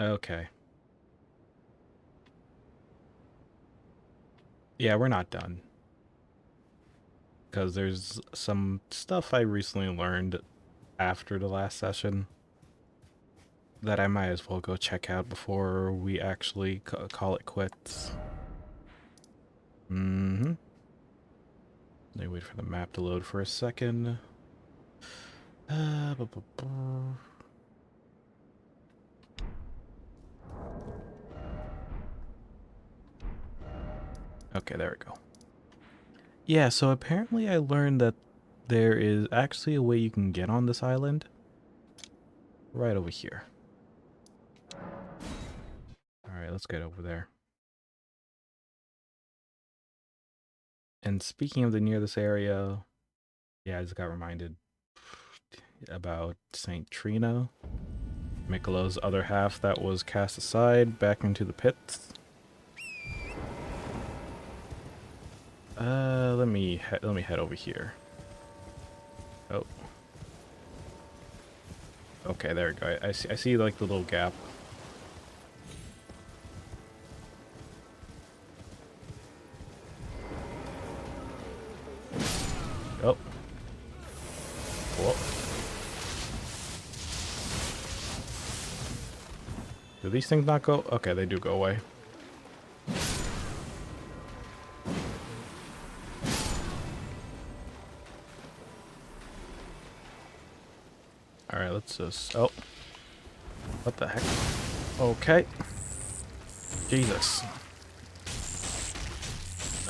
Okay. Yeah, we're not done. Because there's some stuff I recently learned after the last session that I might as well go check out before we actually call it quits. Mm-hmm. Let me wait for the map to load for a second. Bu- bu- bu- Okay, there we go. Yeah, so apparently I learned that there is actually a way you can get on this island. Right over here. Alright, let's get over there. And speaking of the near this area, yeah, I just got reminded about Saint Trina, Michelo's other half that was cast aside back into the pits. Let me head over here. Oh, okay, there we go. I see like the little gap. Oh, whoa. Do these things not go? Okay, they do go away. All right, let's just. Oh, what the heck? Okay. Jesus.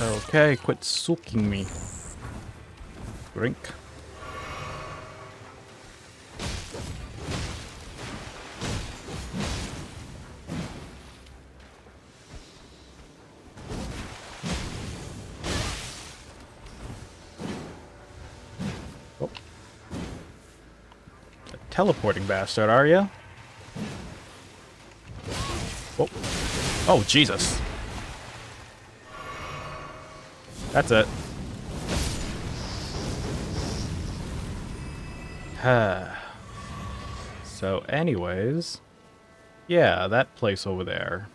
Okay, quit soaking me. Drink. Oh, a teleporting bastard, are you? Oh, oh, Jesus. That's it. So, anyways, yeah, that place over there.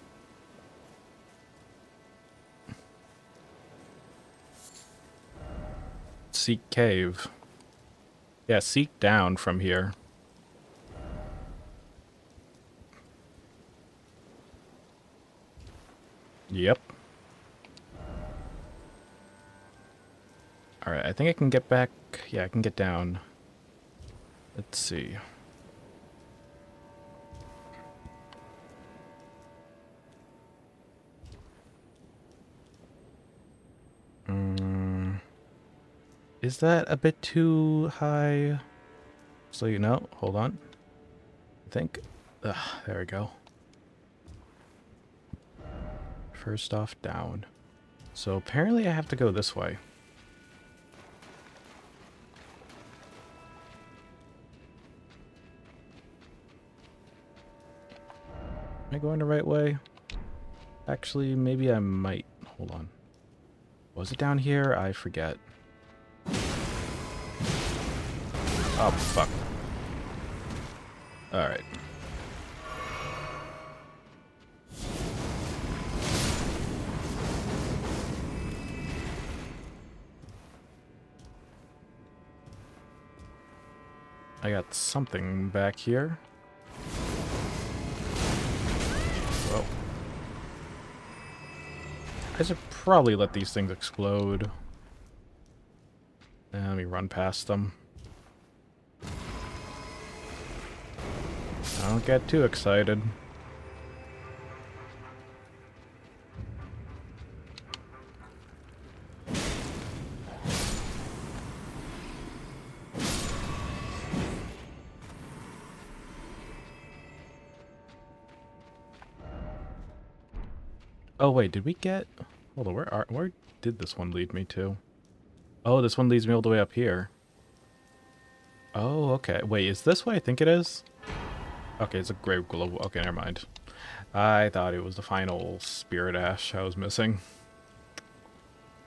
Seek cave. Yeah, seek down from here. Yep. Alright, I think I can get back. Yeah, I can get down. Let's see. Is that a bit too high? So you know, hold on. I think. Ugh, there we go. First off, down. So apparently I have to go this way. Am I going the right way? Actually, maybe I might. Hold on. Was it down here? I forget. Oh, fuck. Alright. I got something back here. Whoa. I should probably let these things explode. Let me run past them. Don't get too excited. Oh wait, did we get... Hold on, where did this one lead me to? Oh, this one leads me all the way up here. Oh, okay. Wait, is this what I think it is? Okay, it's a grave global. Okay, never mind. I thought it was the final spirit ash I was missing.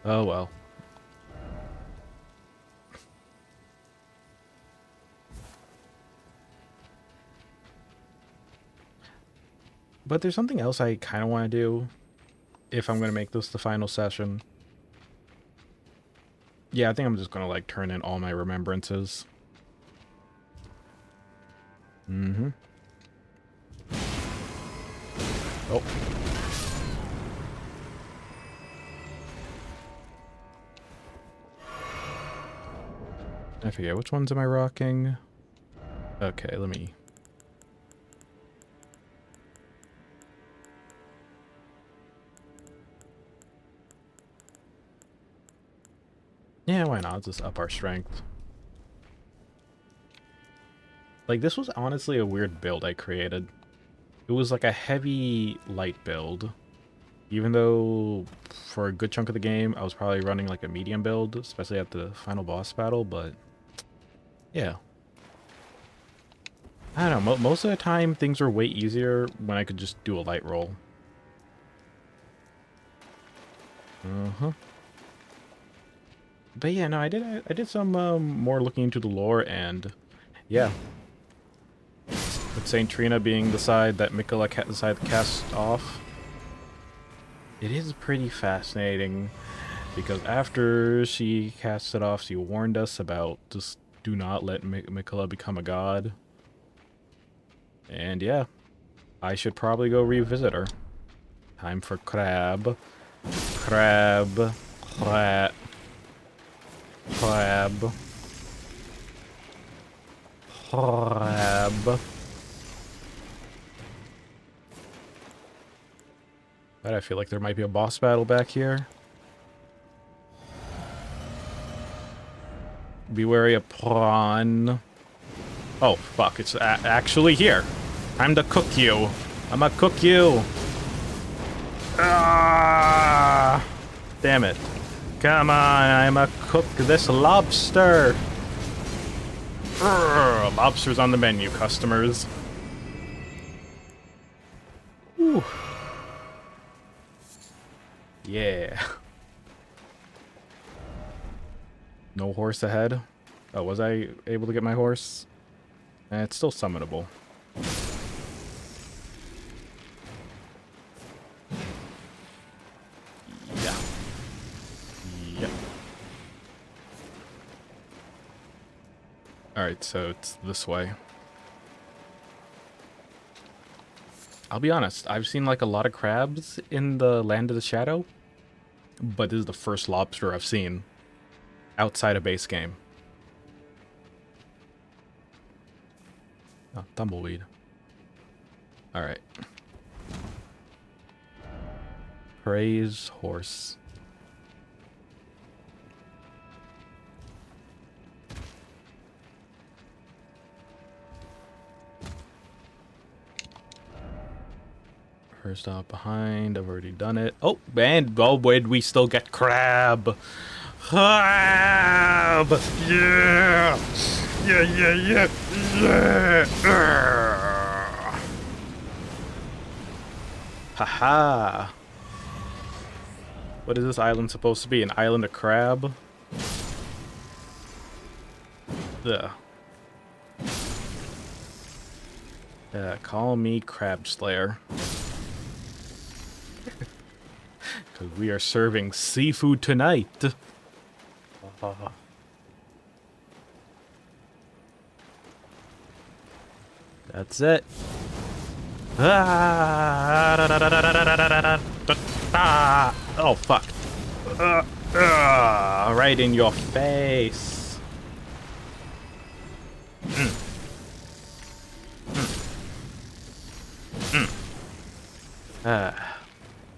Oh well. But there's something else I kind of want to do if I'm going to make this the final session. Yeah, I think I'm just going to, like, turn in all my remembrances. Mm-hmm. Oh. I forget, which ones am I rocking? Okay, let me... Yeah, why not? Just up our strength. Like, this was honestly a weird build I created. It was like a heavy light build. Even though for a good chunk of the game, I was probably running like a medium build, especially at the final boss battle, but yeah. I don't know, most of the time things were way easier when I could just do a light roll. Uh-huh. But yeah, no, I did some more looking into the lore, and yeah. With Saint Trina being the side that Mikola decided to cast off, it is pretty fascinating, because after she cast it off, she warned us about just do not let Mikola become a god. And yeah, I should probably go revisit her. Time for crab. Crab. Crab. Crab. Crab. But I feel like there might be a boss battle back here. Be wary of prawn. Oh, fuck. It's actually here. Time to cook you. I'ma cook you. Ah! Damn it. Come on, I'ma cook this lobster. Urgh, lobster's on the menu, customers. Ooh. Yeah. No horse ahead. Oh, was I able to get my horse? It's still summonable. Yeah. Yep. Alright, so it's this way. I'll be honest, I've seen like a lot of crabs in the Land of the Shadow, but this is the first lobster I've seen outside of base game. Oh, tumbleweed. Alright. Praise horse. First stop behind, I've already done it. Oh, and oh, wait, we still get crab. Crab! Yeah! Yeah, yeah, yeah, yeah! Haha! What is this island supposed to be? An island of crab? Ugh. Call me Crab Slayer. Because we are serving seafood tonight. That's it. Oh, fuck. Right in your face.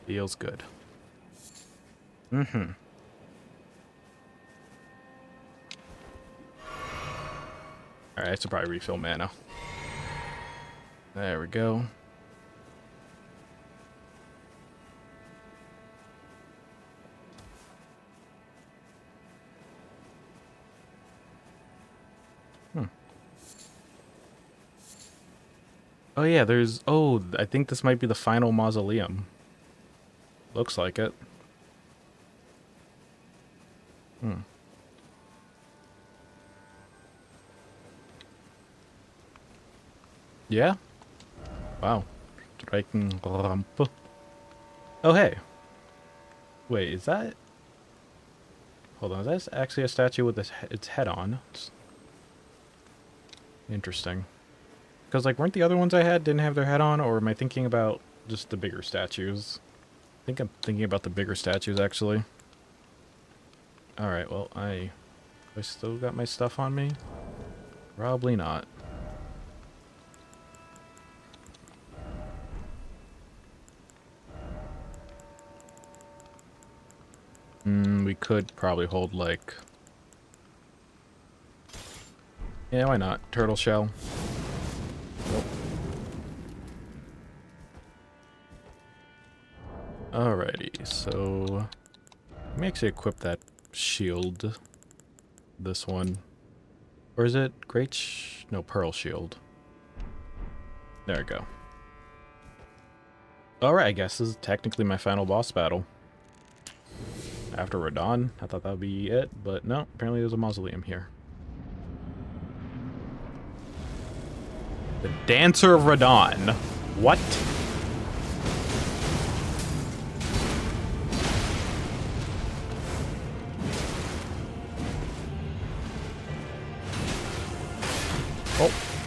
Feels good. Mm-hmm. Alright, I should probably refill mana. There we go. Oh yeah, there's... Oh, I think this might be the final mausoleum. Looks like it. Yeah? Wow. Reichenrampe. Oh, hey. Wait, is that... Hold on, is that actually a statue with its head on? It's interesting. Because, like, weren't the other ones I had didn't have their head on, or am I thinking about just the bigger statues? I think I'm thinking about the bigger statues, actually. Alright, well, I still got my stuff on me? Probably not. We could probably hold, like... Yeah, why not? Turtle shell. Nope. Alrighty, so... Let me actually equip that shield. This one. Or is it no, pearl shield. There we go. Alright, I guess this is technically my final boss battle. After Radon, I thought that would be it, but no, apparently there's a mausoleum here. The Dancer of Radon. What?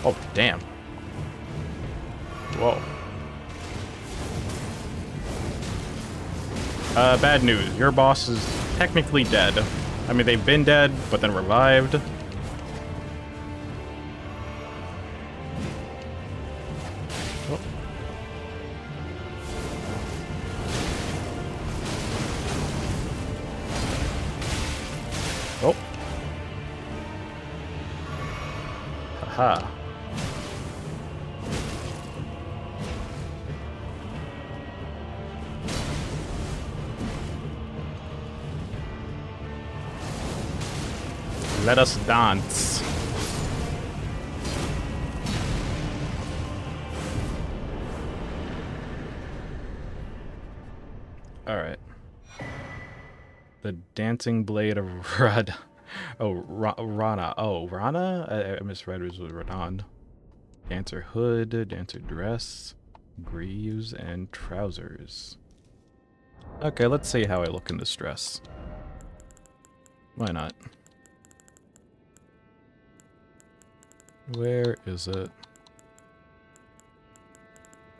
Oh, damn. Whoa. Bad news. Your boss is technically dead. I mean, they've been dead, but then revived. Oh. Oh. Haha. Let us dance. Alright. The Dancing Blade of Rad. Oh, Rana. Oh, Rana? I misread it was Radon. Dancer hood, dancer dress, greaves, and trousers. Okay, let's see how I look in this dress. Why not? Where is it?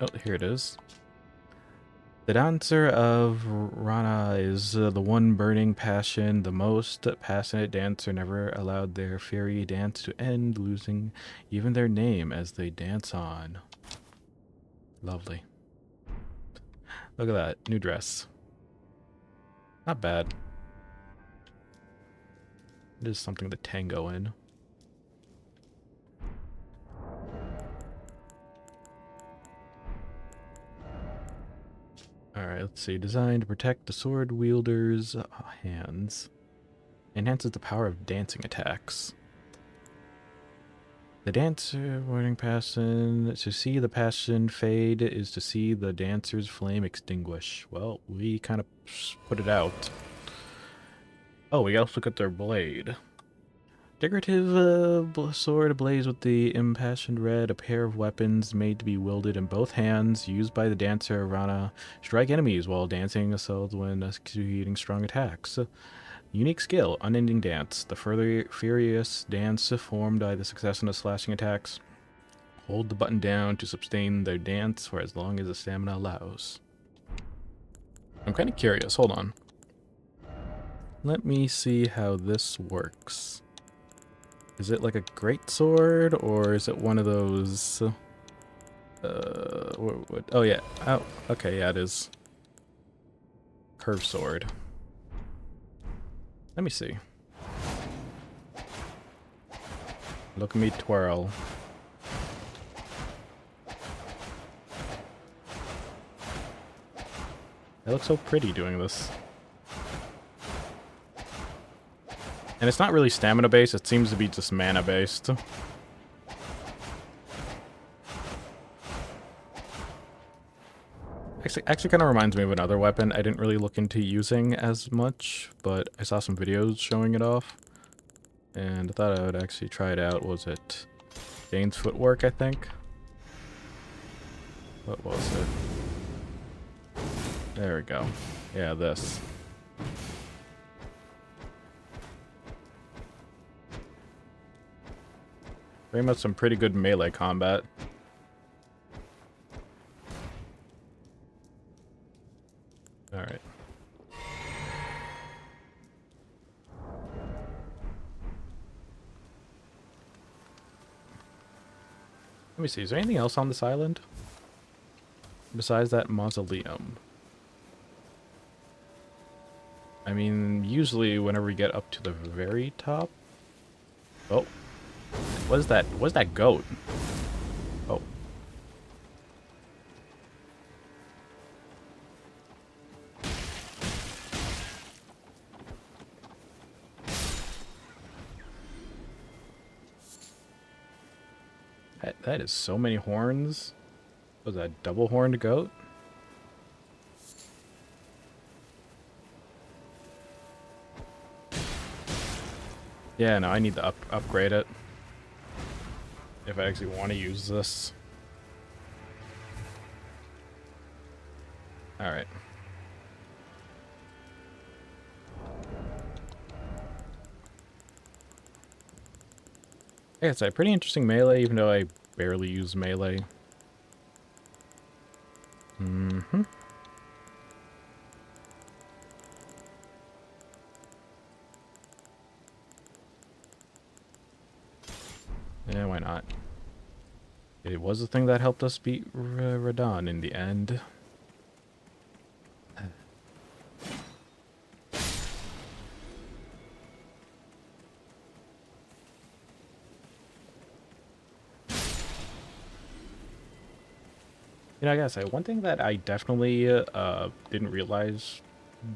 Oh, here it is. The dancer of Rana is the one burning passion. The most passionate dancer never allowed their fiery dance to end, losing even their name as they dance on. Lovely. Look at that. New dress. Not bad. It is something to tango in. Alright, let's see. Designed to protect the sword wielder's hands. Enhances the power of dancing attacks. The dancer burning passion. To see the passion fade is to see the dancer's flame extinguish. Well, we kind of put it out. Oh, we gotta look at their blade. Decorative sword ablaze with the impassioned red, a pair of weapons made to be wielded in both hands, used by the dancer Rana, strike enemies while dancing assault when executing strong attacks. Unique skill, unending dance. The further furious dance formed by the succession of slashing attacks. Hold the button down to sustain their dance for as long as the stamina allows. I'm kind of curious. Hold on. Let me see how this works. Is it like a great sword, or is it one of those... oh yeah. Oh, okay, yeah, it is. Curved sword. Let me see. Look at me twirl. I look so pretty doing this. And it's not really stamina based, it seems to be just mana based. Actually kind of reminds me of another weapon I didn't really look into using as much, but I saw some videos showing it off. And I thought I would actually try it out. Was it Dane's Footwork, I think? What was it? There we go. Yeah, this. Very much some pretty good melee combat. Alright. Let me see, is there anything else on this island? Besides that mausoleum? I mean, usually whenever we get up to the very top... Oh. What is that? What's that goat? Oh. That is so many horns. Was that double-horned goat? Yeah, no, I need to upgrade it. If I actually want to use this. Alright. Yeah, it's a pretty interesting melee, even though I barely use melee. Mm-hmm. Yeah, why not? It was the thing that helped us beat Radon in the end. You know, I gotta say, one thing that I definitely didn't realize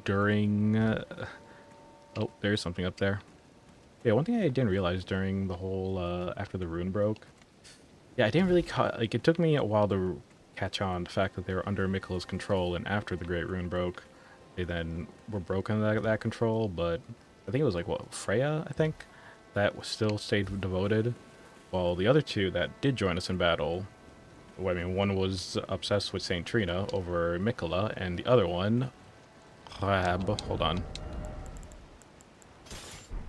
during... oh, there's something up there. Yeah, one thing I didn't realize during the whole, after the rune broke. Yeah, I didn't really, like, it took me a while to catch on the fact that they were under Miquella's control, and after the Great Rune broke, they then were broken that control, but I think it was, like, what, Freya, I think? That was still stayed devoted, while the other two that did join us in battle... Well, I mean, one was obsessed with Saint Trina over Miquella, and the other one... hold on.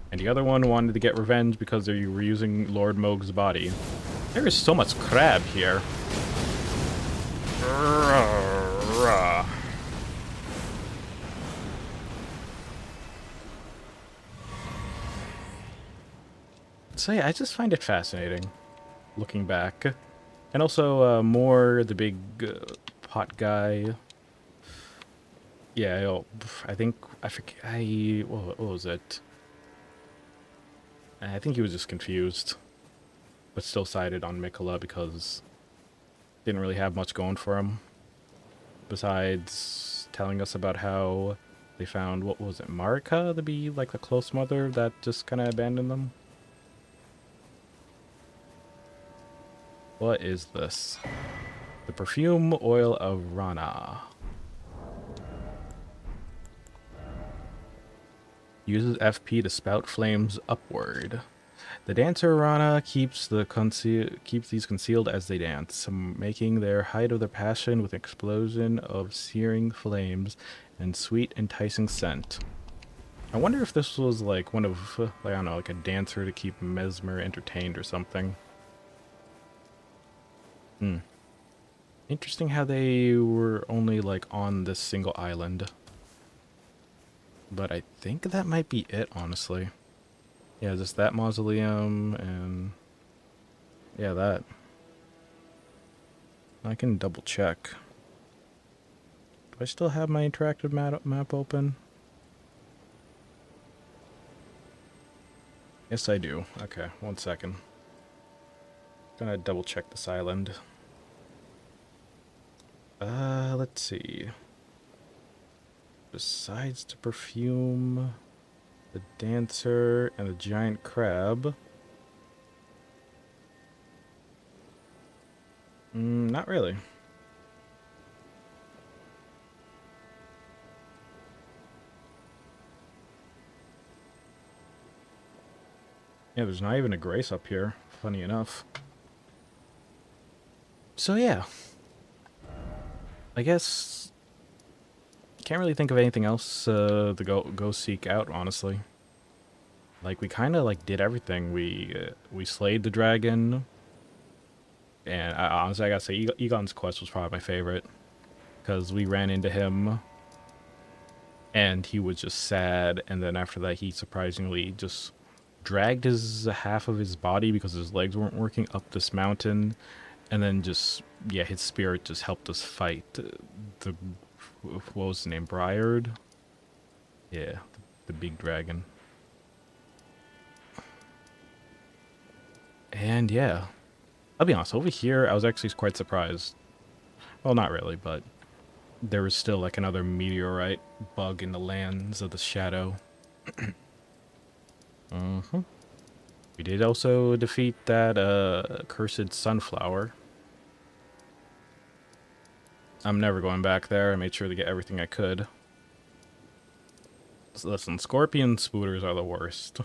And the other one wanted to get revenge because they were using Lord Mohg's body. There is so much crab here. So yeah, I just find it fascinating, looking back. And also, more the big pot guy. Yeah, I think, I forget, what was it? I think he was just confused, but still sided on Miquella because didn't really have much going for him. Besides telling us about how they found, what was it, Marika to be like the close mother that just kind of abandoned them? What is this? The perfume oil of Rana. Uses FP to spout flames upward. The dancer Rana keeps these concealed as they dance, making their height of their passion with an explosion of searing flames and sweet, enticing scent. I wonder if this was like one of, like, I don't know, like a dancer to keep Mesmer entertained or something. Interesting how they were only like on this single island. But I think that might be it, honestly. Yeah, just that mausoleum and... yeah, that. I can double check. Do I still have my interactive map open? Yes, I do. Okay, 1 second. Gonna double check this island. Let's see. Besides the perfume, the dancer, and the giant crab. Not really. Yeah, there's not even a Grace up here, funny enough. So yeah. I guess can't really think of anything else to go seek out, honestly. Like we kind of like did everything. We slayed the dragon, and honestly, I gotta say, Egon's quest was probably my favorite because we ran into him, and he was just sad. And then after that, he surprisingly just dragged his half of his body because his legs weren't working up this mountain, and then just yeah, his spirit just helped us fight the what was his name, Briard? Yeah, the big dragon. And yeah, I'll be honest, over here I was actually quite surprised. Well, not really, but there was still like another meteorite bug in the lands of the shadow. Mm-hmm. We did also defeat that cursed sunflower. I'm never going back there. I made sure to get everything I could. So listen, scorpion spooters are the worst.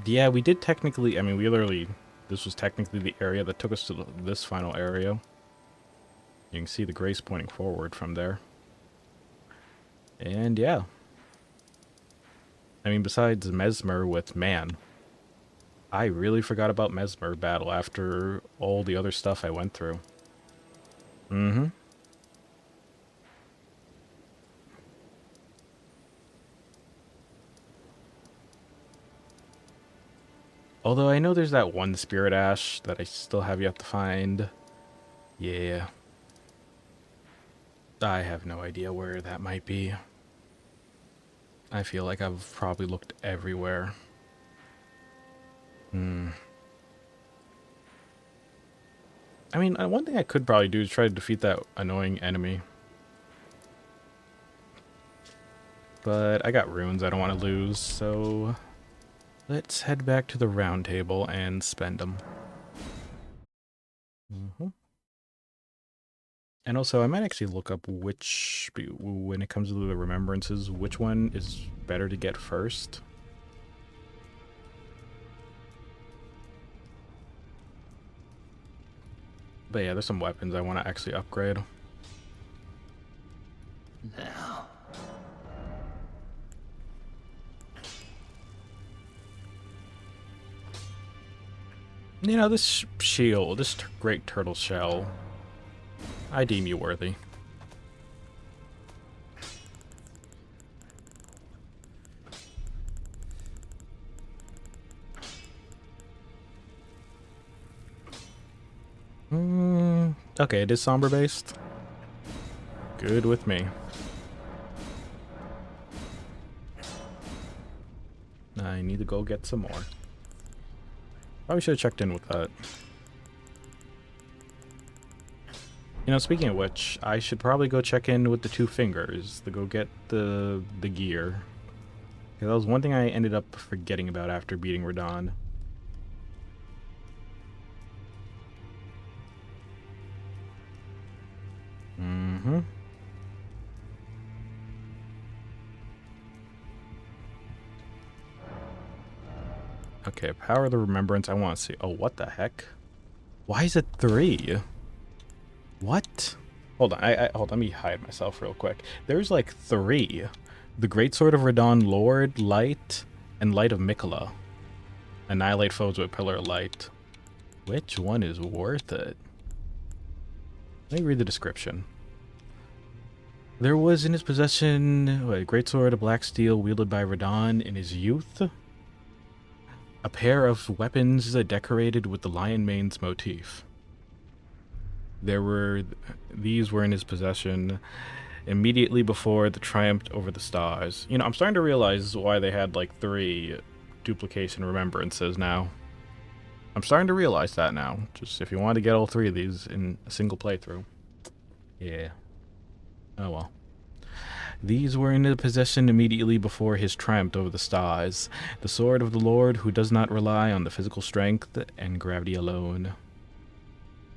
Yeah, we did technically, I mean, we literally, this was technically the area that took us to this final area. You can see the grace pointing forward from there. And yeah. I mean, besides Mesmer with Man, I really forgot about Mesmer battle after all the other stuff I went through. Mm-hmm. Although I know there's that one Spirit Ash that I still have yet to find. Yeah. I have no idea where that might be. I feel like I've probably looked everywhere. Hmm. I mean, one thing I could probably do is try to defeat that annoying enemy. But I got runes I don't want to lose, so let's head back to the round table and spend them. Mm-hmm. And also, I might actually look up which, when it comes to the remembrances, which one is better to get first. But yeah, there's some weapons I want to actually upgrade. Now. You know, this shield, this great turtle shell, I deem you worthy. Okay, it is somber based. Good with me. I need to go get some more. Probably should have checked in with that. You know, speaking of which, I should probably go check in with the two fingers to go get the gear. Because that was one thing I ended up forgetting about after beating Radon. Mm-hmm. Okay, Power of the Remembrance, I want to see. Oh, what the heck? Why is it 3? What? Hold on, hold on, let me hide myself real quick. There's like 3. The Greatsword of Radon, Lord, Light, and Light of Mikola. Annihilate foes with Pillar of Light. Which one is worth it? Let me read the description. There was in his possession a greatsword of black steel wielded by Radon in his youth. A pair of weapons decorated with the lion mane's motif. These were in his possession immediately before the triumph over the stars. You know, I'm starting to realize why they had like 3 duplication remembrances now. I'm starting to realize that now. Just if you want to get all 3 of these in a single playthrough. Yeah. Oh well. These were in his possession immediately before his triumph over the stars. The sword of the Lord who does not rely on the physical strength and gravity alone.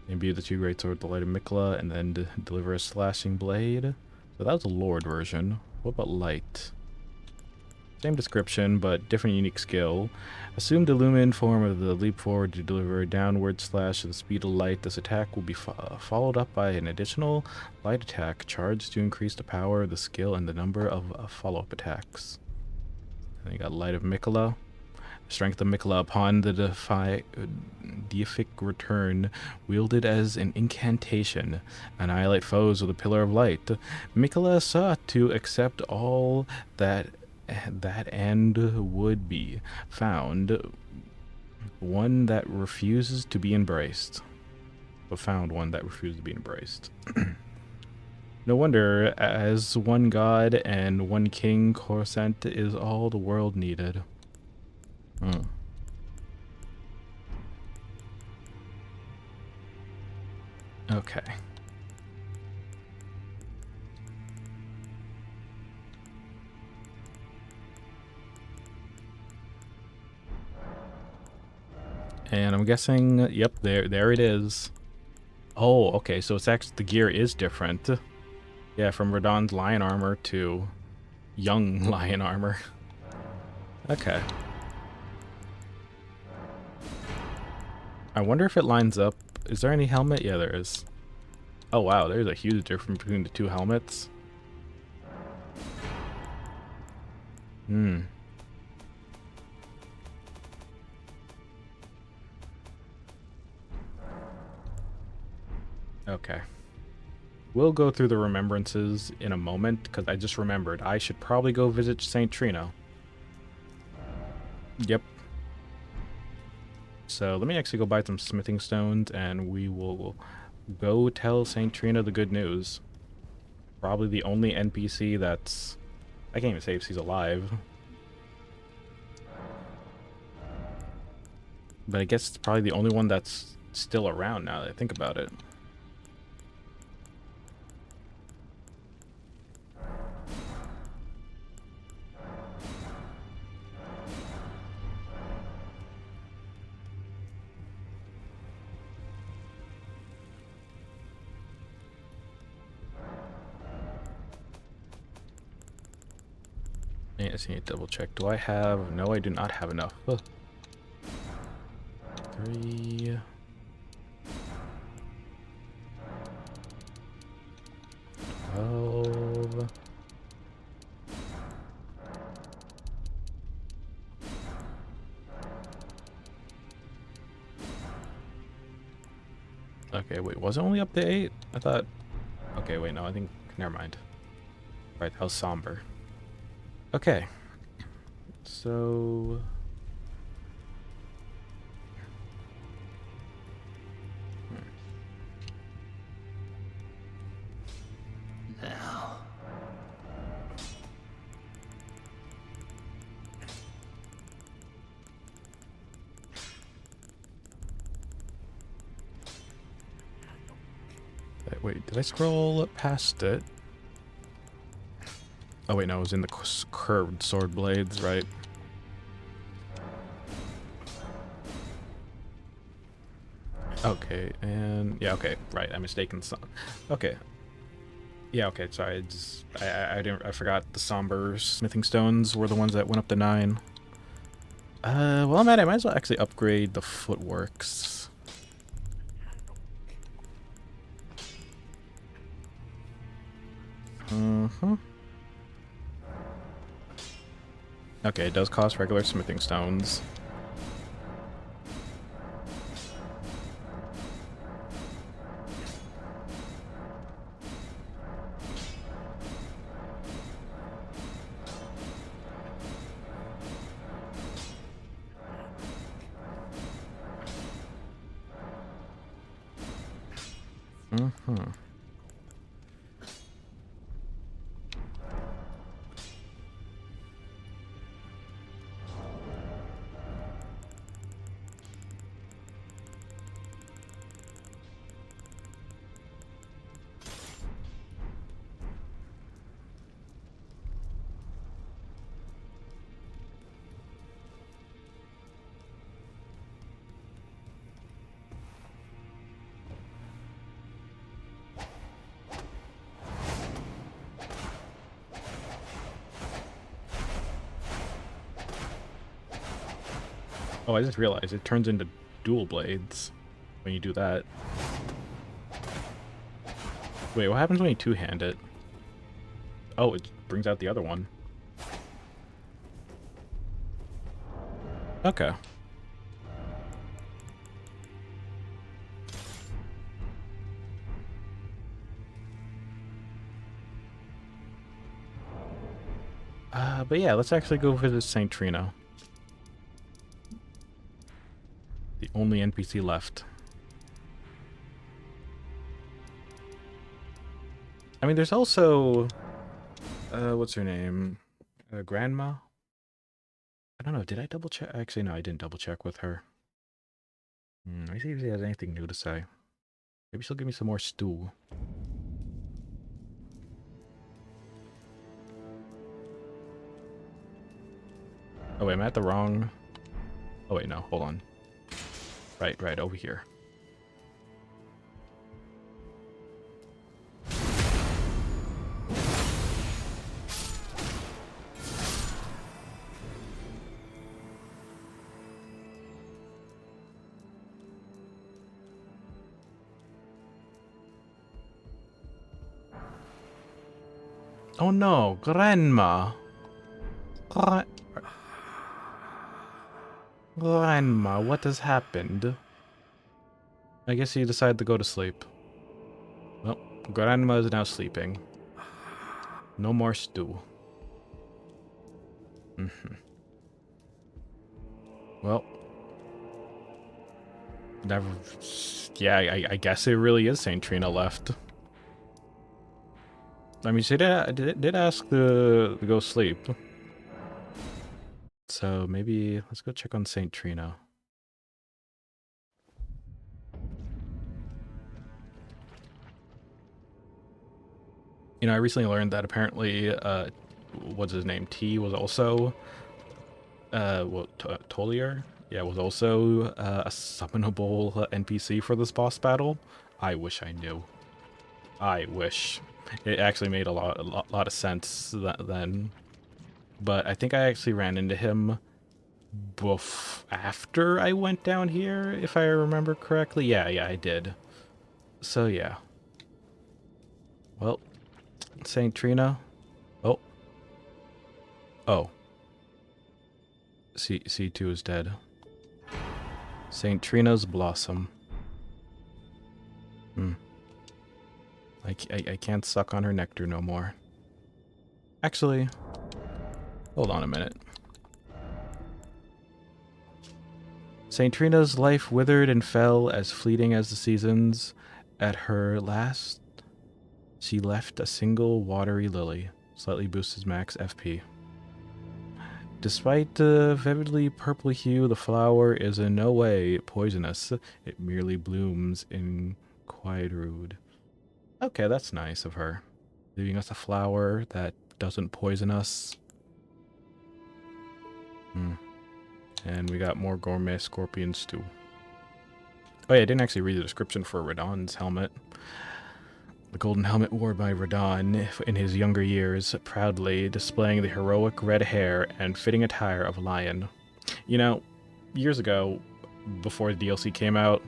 Imbue the 2 great sword, the light of Mikola, and then deliver a slashing blade. So that was the Lord version. What about light? Same description, but different unique skill. Assumed illumined form of the leap forward to deliver a downward slash at the speed of light. This attack will be followed up by an additional light attack charged to increase the power of the skill and the number of follow-up attacks. And you got Light of Mikola. Strength of Mikola upon the deific return, wielded as an incantation. Annihilate foes with a pillar of light. Mikola sought to accept all that and would be found one that refuses to be embraced. But found one that refused to be embraced. No wonder, as one god and one king, Coruscant is all the world needed. Okay. And I'm guessing, yep, there it is. Oh, okay, so it's actually, the gear is different. Yeah, from Radahn's lion armor to young lion armor. Okay. I wonder if it lines up. Is there any helmet? Yeah, there is. Oh wow, there's a huge difference between the two helmets. Okay. We'll go through the remembrances in a moment, because I just remembered I should probably go visit St. Trina. Yep. So let me actually go buy some smithing stones, and we will go tell St. Trina the good news. Probably the only NPC that's... I can't even say if she's alive. But I guess it's probably the only one that's still around now that I think about it. I just need to double check. Do I have... No, I do not have enough. 3... 12... Okay, wait, was it only up to 8? I thought... Okay, wait, no, I think... Never mind. Right, that was somber. Okay. So... Now. Wait, did I scroll past it? Oh wait, no, it was in the curved sword blades, right? Okay, and yeah, okay, right. I'm mistaken. Okay, yeah, okay. Sorry, I forgot the somber smithing stones were the ones that went up to 9. Well, I might as well actually upgrade the footworks. Okay, it does cost regular smithing stones. Oh, I just realized it turns into dual blades when you do that. Wait, what happens when you two-hand it? Oh, it brings out the other one. Okay. But yeah, let's actually go visit St. Trina. The only NPC left. I mean, there's also... what's her name? Grandma? I don't know, did I double check? Actually, no, I didn't double check with her. Let me see if she has anything new to say. Maybe she'll give me some more stew. Oh wait, am I at the wrong... Oh wait, no, hold on. Right, over here. Oh no, Grandma! Gra Grandma, what has happened? I guess you decided to go to sleep. Well, Grandma is now sleeping. No more stew. Well, never... Yeah, I guess it really is St. Trina left. I mean, she did ask to go sleep. So maybe let's go check on St. Trina. You know, I recently learned that apparently, what's his name? T was also, well, Tolier? Yeah, was also a summonable NPC for this boss battle. I wish I knew. I wish. It actually made a lot of sense then. But I think I actually ran into him after I went down here, if I remember correctly. Yeah, I did. So yeah. Well, St. Trina. Oh. Oh. C2 is dead. St. Trina's Blossom. I can't suck on her nectar no more. Actually, hold on a minute. St. Trina's life withered and fell as fleeting as the seasons. At her last, she left a single watery lily. Slightly boosts his max FP. Despite the vividly purple hue, the flower is in no way poisonous. It merely blooms in quietude. Okay, that's nice of her. Leaving us a flower that doesn't poison us. And we got more gourmet scorpion stew. Oh yeah, I didn't actually read the description for Radahn's helmet. The golden helmet worn by Radahn in his younger years, proudly displaying the heroic red hair and fitting attire of a lion. You know, years ago, before the DLC came out,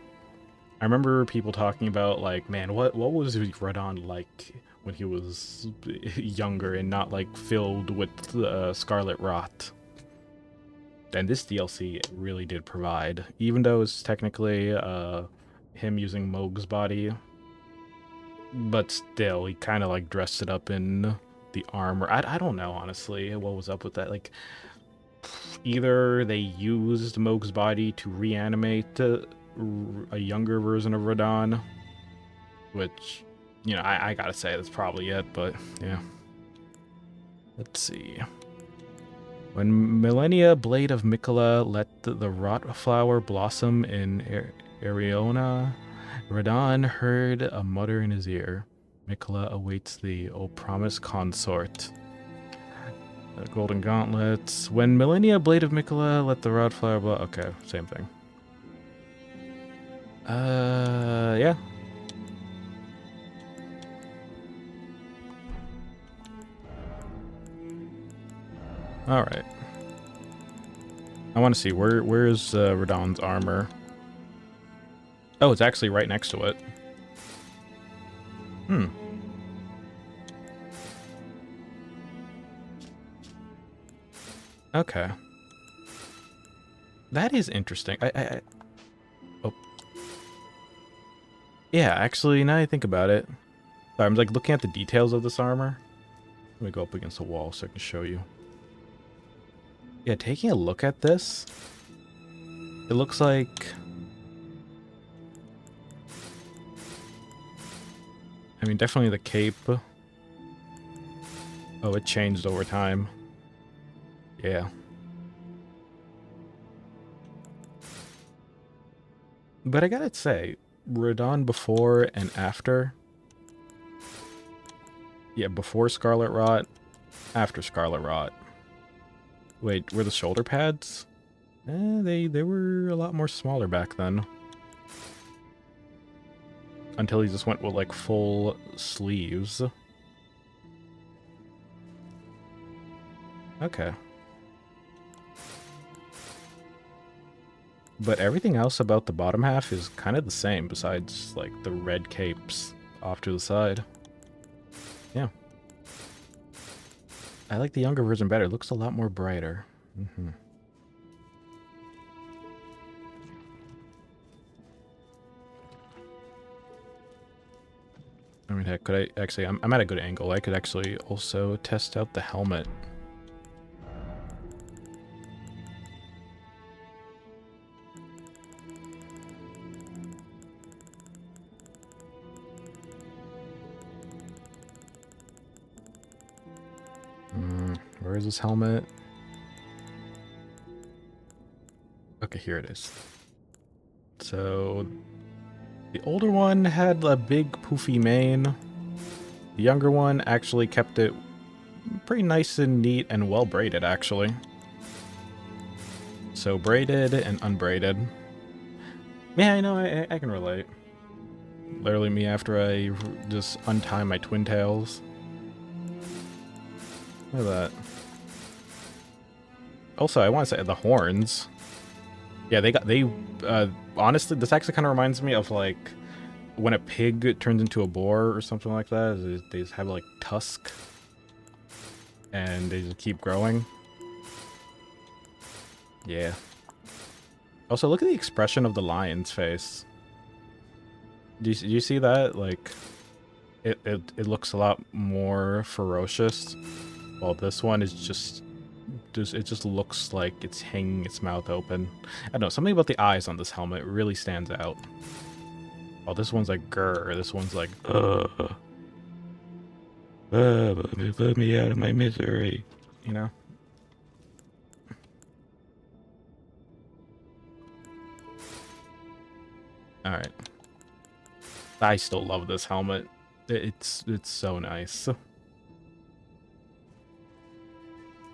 I remember people talking about, like, man, what was Radahn like when he was younger and not, like, filled with scarlet rot? And this DLC really did provide, even though it's technically him using Moog's body, but still, he kind of like dressed it up in the armor. I don't know, honestly, what was up with that. Like, either they used Moog's body to reanimate a younger version of Radahn, which, you know, I gotta say that's probably it, but yeah. Let's see. When Millennia Blade of Mikola let the rot flower blossom in Ariona, Radahn heard a mutter in his ear. Mikola awaits thee, O promised consort. Golden gauntlets. When Millennia Blade of Mikola let the rot flower okay, same thing. Yeah. Alright. I want to see, where's Radon's armor? Oh, it's actually right next to it. Hmm. Okay. That is interesting. Oh. Yeah, actually, now I think about it. Sorry, I'm like looking at the details of this armor. Let me go up against the wall so I can show you. Yeah, taking a look at this, it looks like... I mean, definitely the cape. Oh, it changed over time. Yeah. But I gotta say, Radon before and after... Yeah, before Scarlet Rot, after Scarlet Rot. Wait, were the shoulder pads? They were a lot more smaller back then. Until he just went with, like, full sleeves. Okay. But everything else about the bottom half is kind of the same, besides, like, the red capes off to the side. Yeah. I like the younger version better. It looks a lot more brighter. Mm-hmm. I mean, heck, could I actually... I'm at a good angle. I could actually also test out the helmet. Where is this helmet? Okay, here it is. So, the older one had a big poofy mane. The younger one actually kept it pretty nice and neat and well braided, actually. So braided and unbraided. Yeah, I know, I can relate. Literally me after I just untie my twin tails. Look at that. Also, I want to say the horns. Yeah, honestly, this actually kind of reminds me of, like, when a pig turns into a boar or something like that. They just have, like, tusk. And they just keep growing. Yeah. Also, look at the expression of the lion's face. Do you see that? Like, it looks a lot more ferocious. While this one is just it just looks like it's hanging its mouth open. I don't know, something about the eyes on this helmet really stands out. Oh, this one's like grr, this one's like let me out of my misery, you know? Alright. I still love this helmet. It's so nice.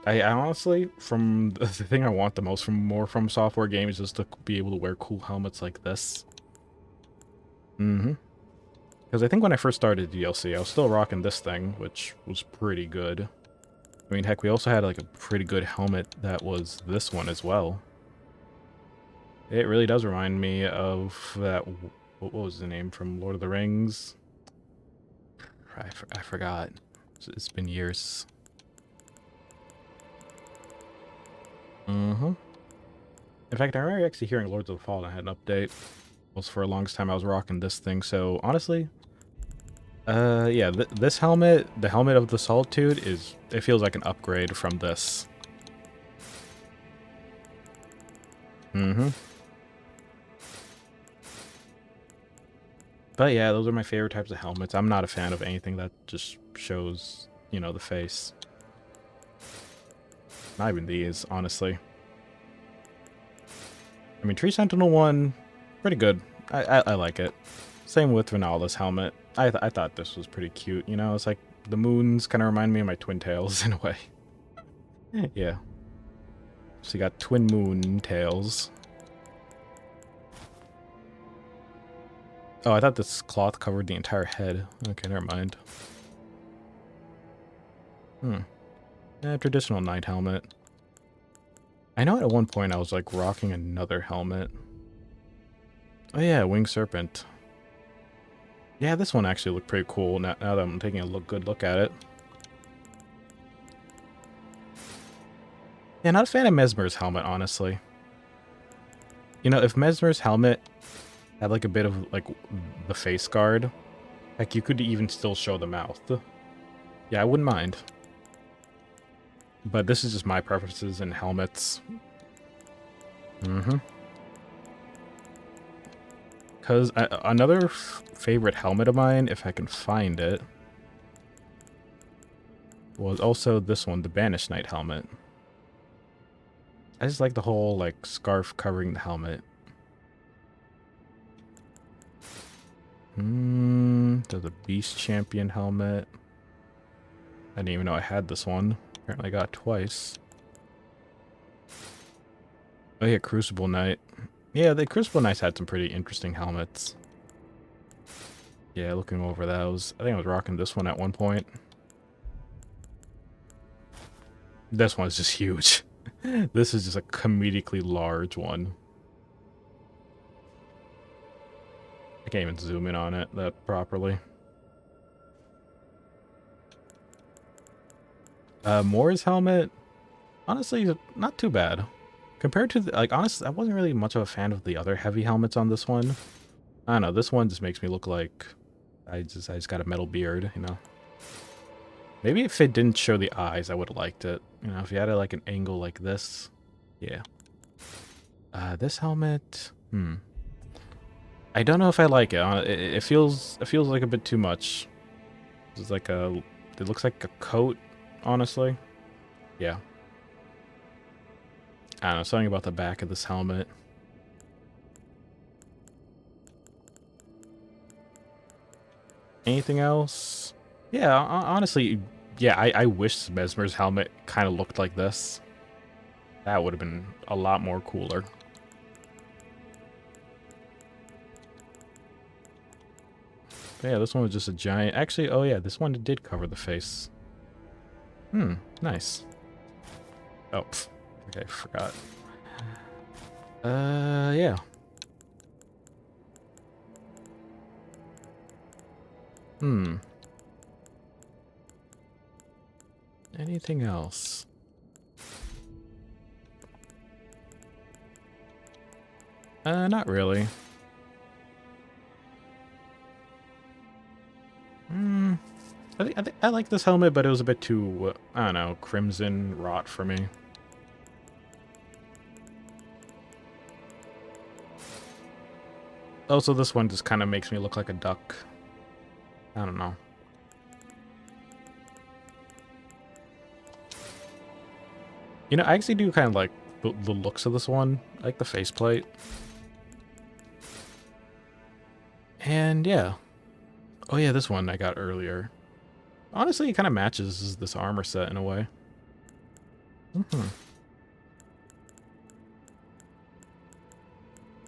I honestly, from the thing I want the most from From Software games is to be able to wear cool helmets like this. Mm-hmm. Because I think when I first started DLC, I was still rocking this thing, which was pretty good. I mean, heck, we also had like a pretty good helmet that was this one as well. It really does remind me of that... What was the name from Lord of the Rings? I forgot. It's been years. Mm-hmm. In fact, I remember actually hearing Lords of the Fallen had an update. Was for a longest time I was rocking this thing, so honestly, yeah, this helmet, the helmet of the Solitude, it feels like an upgrade from this. Mm-hmm. But yeah, those are my favorite types of helmets. I'm not a fan of anything that just shows, you know, the face. Not even these, honestly. I mean, Tree Sentinel one, pretty good. I like it. Same with Renala's helmet. I thought this was pretty cute, you know? It's like the moons kind of remind me of my twin tails in a way. Yeah. So you got twin moon tails. Oh, I thought this cloth covered the entire head. Okay, never mind. Yeah, traditional knight helmet. I know at one point I was like rocking another helmet. Oh yeah, Winged Serpent. Yeah, this one actually looked pretty cool now that I'm taking a good look at it. Yeah, not a fan of Mesmer's helmet, honestly. You know, if Mesmer's helmet had like a bit of like the face guard, heck, you could even still show the mouth. Yeah, I wouldn't mind. But this is just my preferences in helmets. Mm-hmm. Because another favorite helmet of mine, if I can find it, was also this one, the Banished Knight helmet. I just like the whole, like, scarf covering the helmet. There's a Beast Champion helmet. I didn't even know I had this one. Apparently I got it twice. Oh yeah, Crucible Knight. Yeah, the Crucible Knights had some pretty interesting helmets. Yeah, looking over those. I think I was rocking this one at one point. This one's just huge. This is just a comedically large one. I can't even zoom in on it that properly. Moore's helmet, honestly, not too bad. Compared to, like, honestly, I wasn't really much of a fan of the other heavy helmets on this one. I don't know, this one just makes me look like I just got a metal beard, you know? Maybe if it didn't show the eyes, I would have liked it. You know, if you had it like an angle like this. Yeah. This helmet, I don't know if I like it. It feels like a bit too much. It's like it looks like a coat, honestly. Yeah. I don't know, something about the back of this helmet. Anything else? Yeah, honestly, yeah, I wish Mesmer's helmet kind of looked like this. That would have been a lot more cooler. But yeah, this one was just a giant... Actually, oh yeah, this one did cover the face. Nice. Oh, okay, forgot. Yeah. Anything else? Not really. I like this helmet, but it was a bit too, I don't know, crimson rot for me. Also, this one just kind of makes me look like a duck. I don't know. You know, I actually do kind of like the looks of this one. I like the faceplate. And yeah. Oh yeah, this one I got earlier. Honestly, it kind of matches this armor set in a way.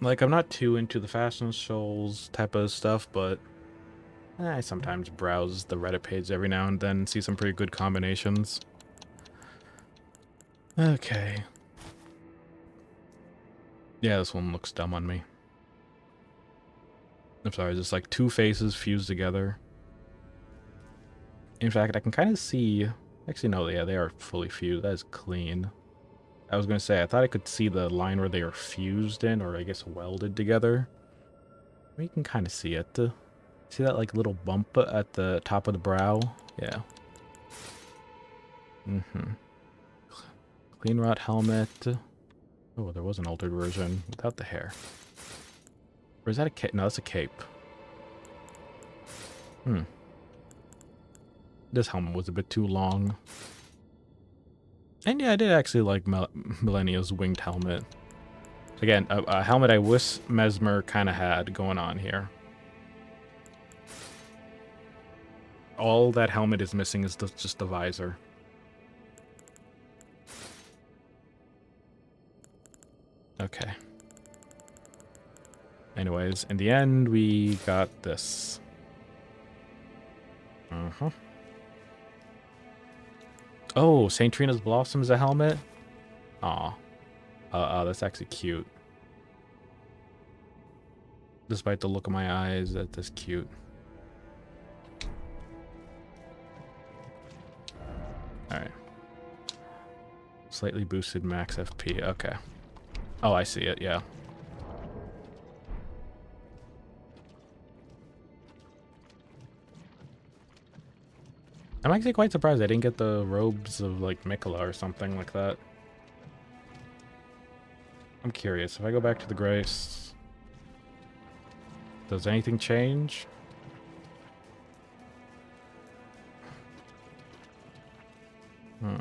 Like, I'm not too into the fashion shows type of stuff, but I sometimes browse the Reddit page every now and then and see some pretty good combinations. Okay. Yeah, this one looks dumb on me. I'm sorry, just like two faces fused together. In fact, I can kind of see... Actually, no, yeah, they are fully fused. That is clean. I was going to say, I thought I could see the line where they are fused in, or I guess welded together. You can kind of see it. See that like little bump at the top of the brow? Yeah. Clean rot helmet. Oh, there was an altered version without the hair. Or is that a cape? No, that's a cape. This helmet was a bit too long. And yeah, I did actually like Millennia's winged helmet. Again, a helmet I wish Mesmer kind of had going on here. All that helmet is missing is just the visor. Okay. Anyways, in the end, we got this. Oh, St. Trina's Blossom is a helmet? Aw. That's actually cute. Despite the look of my eyes, that's cute. Alright. Slightly boosted max FP. Okay. Oh, I see it, yeah. I'm actually quite surprised I didn't get the robes of, like, Mikola or something like that. I'm curious. If I go back to the Grace, does anything change? Hmm.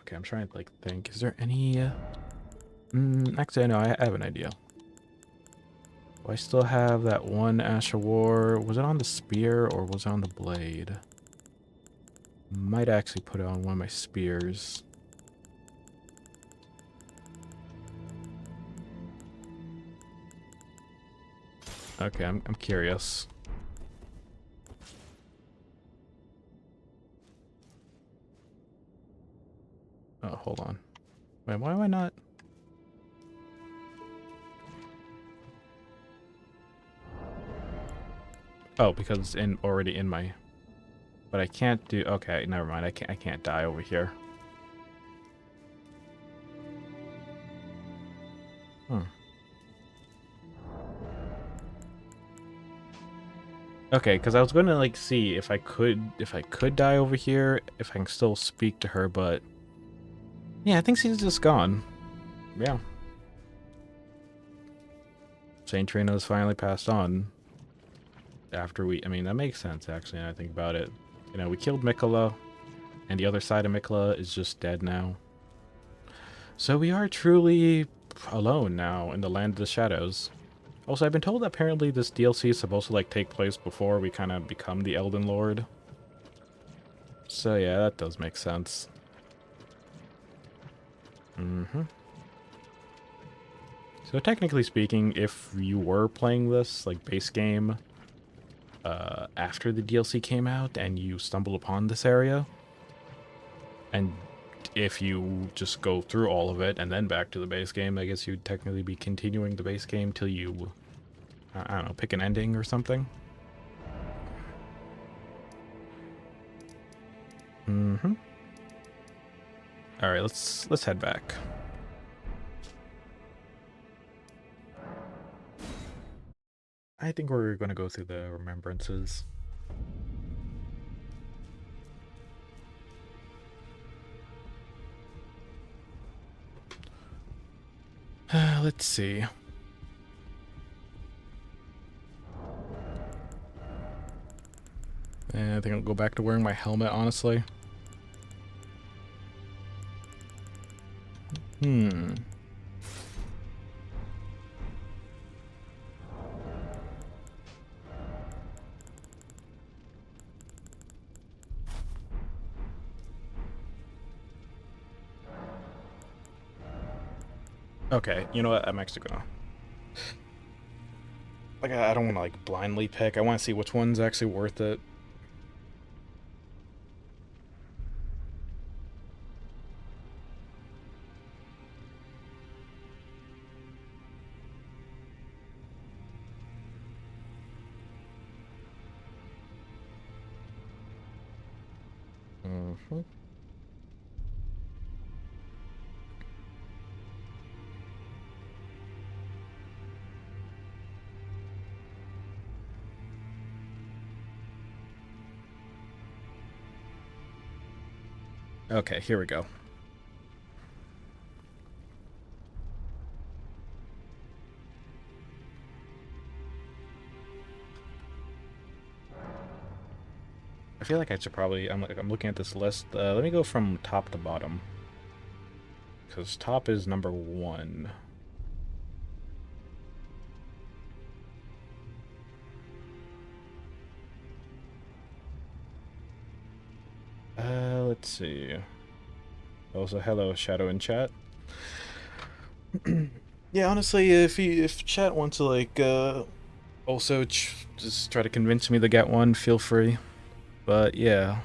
Okay, I'm trying to, like, think. Is there any... actually, I know. I have an idea. Do I still have that one Ash of War? Was it on the spear or was it on the blade? Might actually put it on one of my spears. Okay, I'm curious. Oh, hold on. Wait, why am I not? Oh, because it's already in my... But I can't do... Okay, never mind. I can't die over here. Hmm. Okay, because I was going to, like, see if I could die over here, if I can still speak to her, but... Yeah, I think she's just gone. Yeah. Saint Trina's finally passed on. After we... I mean, that makes sense, actually, when I think about it. You know, we killed Mikola, and the other side of Mikola is just dead now. So we are truly alone now in the Land of the Shadows. Also, I've been told that apparently this DLC is supposed to, like, take place before we kind of become the Elden Lord. So yeah, that does make sense. Mm-hmm. So technically speaking, if you were playing this, like, base game, after the DLC came out and you stumble upon this area, and if you just go through all of it and then back to the base game, I guess you'd technically be continuing the base game till you, I don't know, pick an ending or something. Mm-hmm. All right, let's head back. I think we're gonna go through the remembrances. Let's see. I think I'll go back to wearing my helmet, honestly. Hmm. Okay, you know what? I'm actually gonna... Like, I don't want to, like, blindly pick. I want to see which one's actually worth it. Mm-hmm. Okay, here we go. I feel like I should probably... I'm looking at this list. Let me go from top to bottom. Because top is number 1. Let's see. Also, hello, Shadow in chat. Yeah, honestly, if chat wants to like also just try to convince me to get one, feel free. But yeah,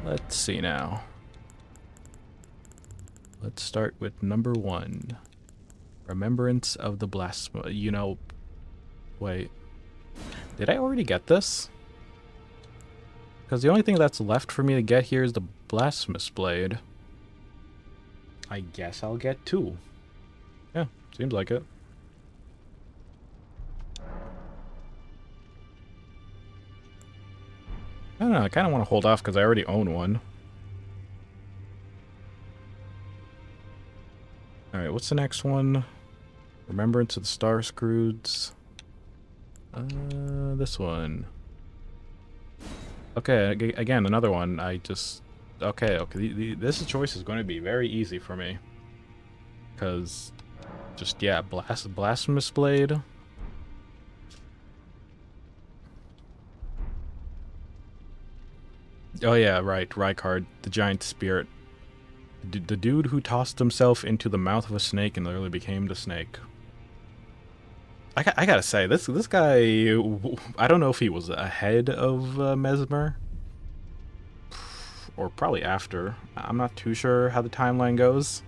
let's see now. Let's start with number 1. Remembrance of the Blasphemous. You know, wait. Did I already get this? Because the only thing that's left for me to get here is the Blasphemous Blade. I guess I'll get 2. Yeah, seems like it. I don't know, I kind of want to hold off because I already own one. Alright, what's the next one? Remembrance of the Star Scroods. This one. Okay, again, another one. Okay. This choice is going to be very easy for me. Because, yeah, Blasphemous Blade. Oh yeah, right, Rykard, the giant spirit. The dude who tossed himself into the mouth of a snake and literally became the snake. I gotta say, this guy, I don't know if he was ahead of Mesmer, or probably after. I'm not too sure how the timeline goes,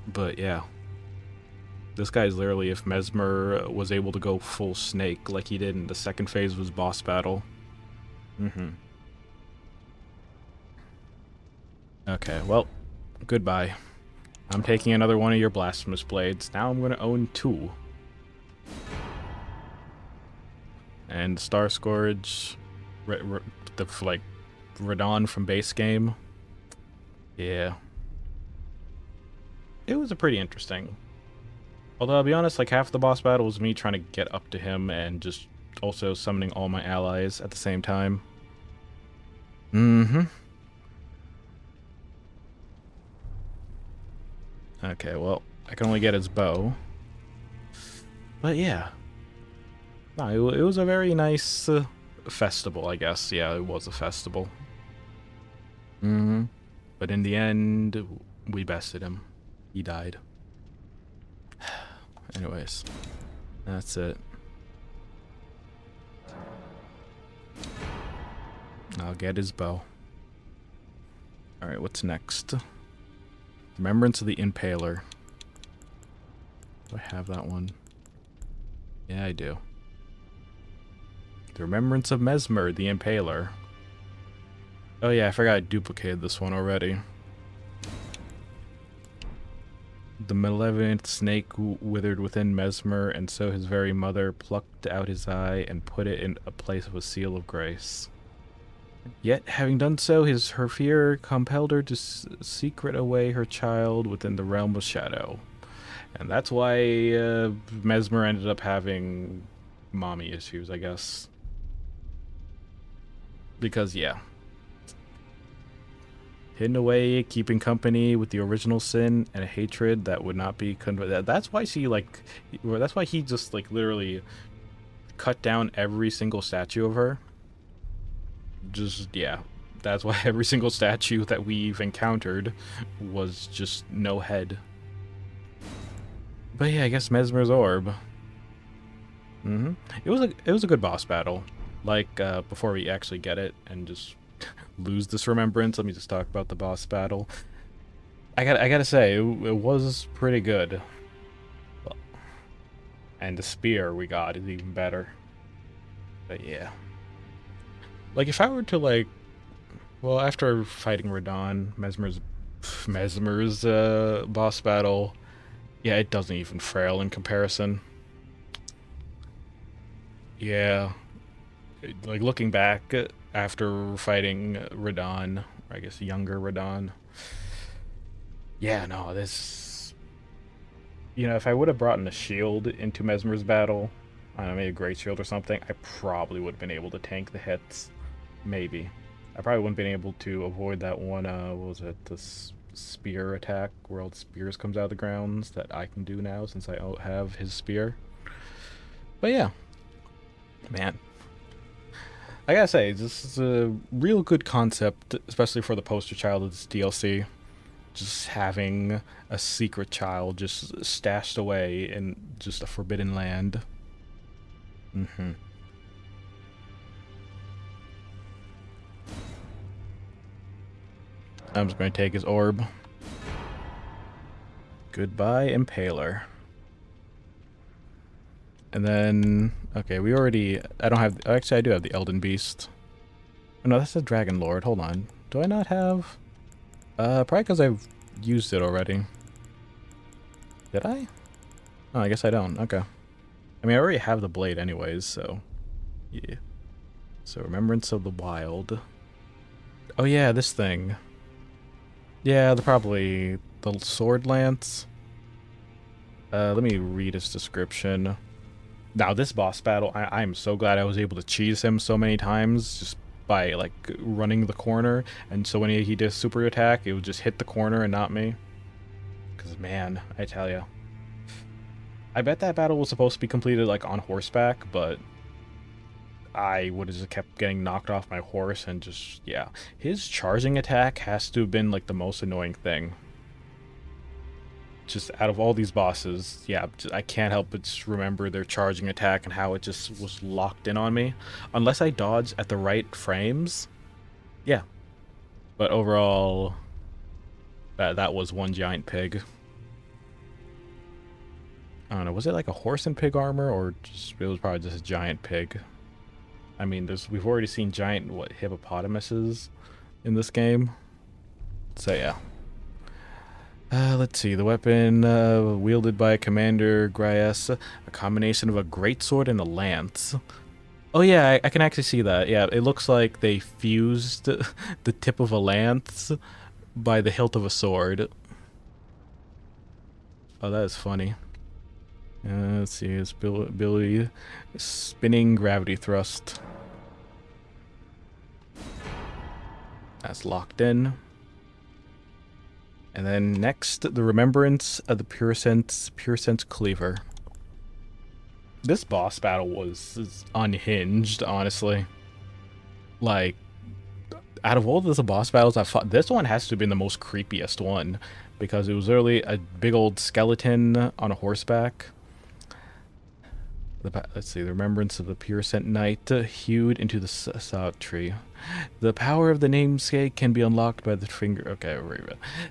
but yeah. This guy's literally if Mesmer was able to go full snake like he did in the second phase of his boss battle. Okay, well, goodbye. I'm taking another one of your Blasphemous Blades. Now I'm going to own 2. And Star Scourge, like, Radon from base game. Yeah. It was a pretty interesting. Although, I'll be honest, like, half the boss battle was me trying to get up to him and just also summoning all my allies at the same time. Okay, well, I can only get his bow. But yeah. No, it was a very nice festival, I guess. Yeah, it was a festival. But in the end, we bested him. He died. Anyways, that's it. I'll get his bow. Alright, what's next? Remembrance of the Impaler. Do I have that one? Yeah, I do. The Remembrance of Mesmer, the Impaler. Oh yeah, I forgot I duplicated this one already. The malevolent snake who withered within Mesmer, and so his very mother plucked out his eye and put it in a place of a seal of grace. Yet, having done so, her fear compelled her to secret away her child within the realm of shadow. And that's why Mesmer ended up having mommy issues, I guess. Because, yeah. Hidden away, keeping company with the original sin and a hatred that would not be that's why that's why he just, like, literally cut down every single statue of her. Just, yeah. That's why every single statue that we've encountered was just no head. But yeah, I guess Mesmer's Orb. It was a good boss battle. Like, before we actually get it and just lose this remembrance, let me just talk about the boss battle. I gotta say, it was pretty good. And the spear we got is even better. But yeah. Like, if I were to, like... Well, after fighting Radon, Mesmer's boss battle... Yeah, it doesn't even frail in comparison. Yeah. Like, looking back, after fighting Radon, or I guess younger Radon... Yeah, no, this... You know, if I would have brought in a shield into Mesmer's battle, I don't know, maybe a Great Shield or something, I probably would have been able to tank the hits. Maybe. I probably wouldn't have been able to avoid that one, what was it, the spear attack, where all the spears comes out of the grounds that I can do now since I have his spear. But yeah. Man. I gotta say, this is a real good concept, especially for the poster child of this DLC. Just having a secret child just stashed away in just a forbidden land. Mm-hmm. I'm just going to take his orb. Goodbye, Impaler. And then, okay, we already, I don't have, actually I do have the Elden Beast. Oh, no, that's the Dragon Lord. Hold on. Do I not have? Probably because I've used it already. Did I? Oh, I guess I don't. Okay. I mean, I already have the blade anyways, so. Yeah. So, Remembrance of the Wild. Oh yeah, this thing. Yeah, probably the Sword Lance. Let me read his description. Now, this boss battle, I'm so glad I was able to cheese him so many times just by, like, running the corner. And so when he did super attack, it would just hit the corner and not me. Because, man, I tell ya. I bet that battle was supposed to be completed, like, on horseback, but I would have just kept getting knocked off my horse and just, yeah. His charging attack has to have been, like, the most annoying thing. Just out of all these bosses, yeah, I can't help but just remember their charging attack and how it just was locked in on me. Unless I dodge at the right frames, yeah. But overall, that was one giant pig. I don't know, was it like a horse and pig armor, or just it was probably just a giant pig? I mean, we've already seen giant, hippopotamuses in this game. So yeah. Let's see. The weapon wielded by Commander Gryas, a combination of a greatsword and a lance. Oh yeah, I can actually see that. Yeah, it looks like they fused the tip of a lance by the hilt of a sword. Oh, that is funny. Let's see. His ability, spinning gravity thrust. That's locked in. And then next, the Remembrance of the Pure Sense Cleaver. This boss battle was unhinged, honestly. Like, out of all the boss battles I've fought, this one has to have been the most creepiest one. Because it was literally a big old skeleton on a horseback. Let's see, the Remembrance of the Pure Scent Knight, hewed into the sod tree. The power of the namesake can be unlocked by the finger. Okay,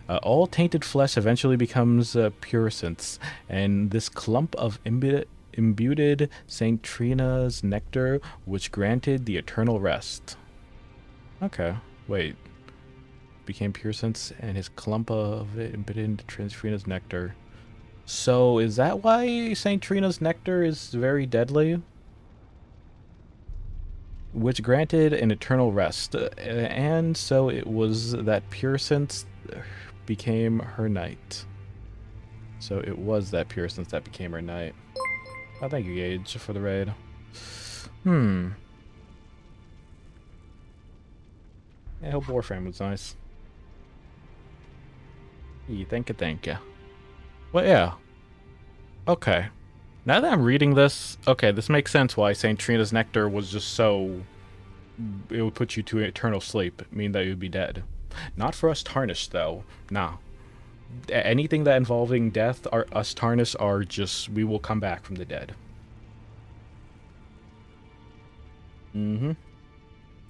all tainted flesh eventually becomes pure sense, and this clump of imbued Saint Trina's nectar, which granted the eternal rest. Okay, wait. Became pure sense, and his clump of imbued Trina's nectar. So, is that why Saint Trina's nectar is very deadly? Which granted an eternal rest, and so it was that pure sense became her knight. So it was that pure sense that became her knight. Oh, thank you, Gage, for the raid. Yeah, Hope Warframe was nice. Thank you. Well, yeah. Okay. Now that I'm reading this, okay, this makes sense why St. Trina's Nectar was just so... It would put you to eternal sleep, mean that you'd be dead. Not for us Tarnished, though. Nah. Anything that involving death, us Tarnished are just... We will come back from the dead.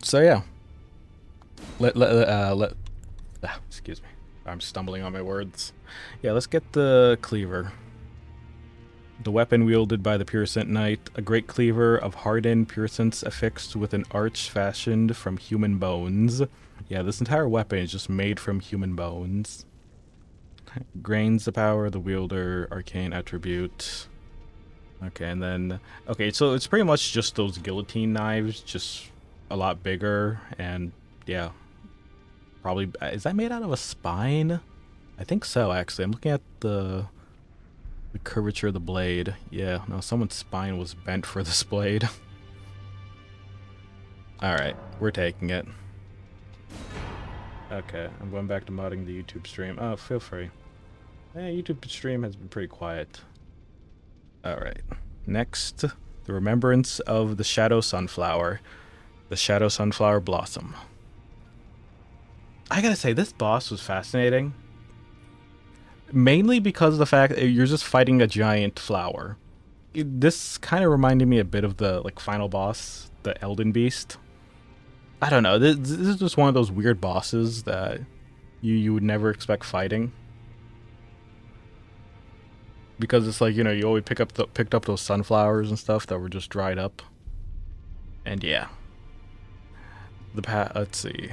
So, yeah. Excuse me. I'm stumbling on my words. Yeah, let's get the cleaver. The weapon wielded by the Pure Scent Knight, a great cleaver of hardened pure scents affixed with an arch fashioned from human bones. Yeah, this entire weapon is just made from human bones. Grains the power of the wielder, arcane attribute. Okay, and then... Okay, so it's pretty much just those guillotine knives, just a lot bigger, and yeah. Probably... Is that made out of a spine? I think so, actually. I'm looking at the curvature of the blade. Yeah, no, someone's spine was bent for this blade. Alright, we're taking it. Okay, I'm going back to modding the YouTube stream. Oh, feel free. YouTube stream has been pretty quiet. Alright. Next, the Remembrance of the Shadow Sunflower. The Shadow Sunflower Blossom. I gotta say, this boss was fascinating. Mainly because of the fact that you're just fighting a giant flower. This kind of reminded me a bit of the like final boss, the Elden Beast. I don't know. This is just one of those weird bosses that you would never expect fighting. Because it's like, you know, you always picked up those sunflowers and stuff that were just dried up. And yeah. Let's see.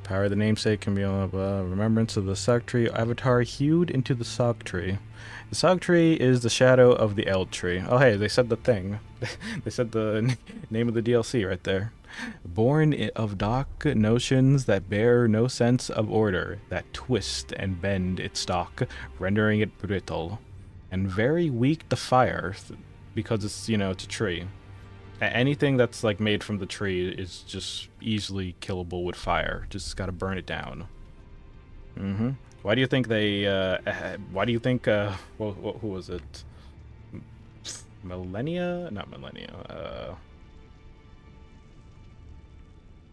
Power of the namesake can be remembrance of the Erdtree avatar hewed into the Erdtree. The Erdtree is the shadow of the Erdtree. Oh hey, they said the thing. They said the name of the DLC right there. Born of dark notions that bear no sense of order, that twist and bend its stalk, rendering it brittle, and very weak to fire, because it's, you know, it's a tree. Anything that's like made from the tree is just easily killable with fire. Just gotta burn it down. Why do you think they? Why do you think? Who was it? Millennia? Not Millennia.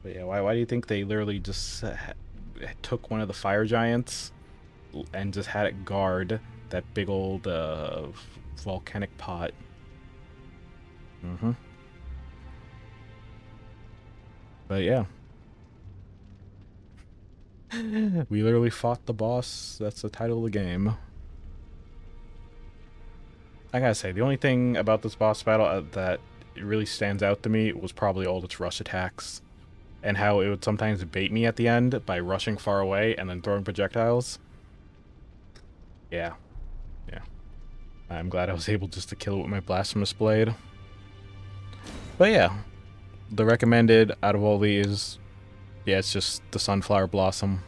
But yeah, why do you think they literally just took one of the fire giants and just had it guard that big old volcanic pot? But yeah. We literally fought the boss. That's the title of the game. I gotta say, the only thing about this boss battle that really stands out to me was probably all its rush attacks. And how it would sometimes bait me at the end by rushing far away and then throwing projectiles. Yeah. Yeah. I'm glad I was able just to kill it with my blasphemous blade. But yeah. The recommended out of all these, yeah, it's just the Sunflower Blossom.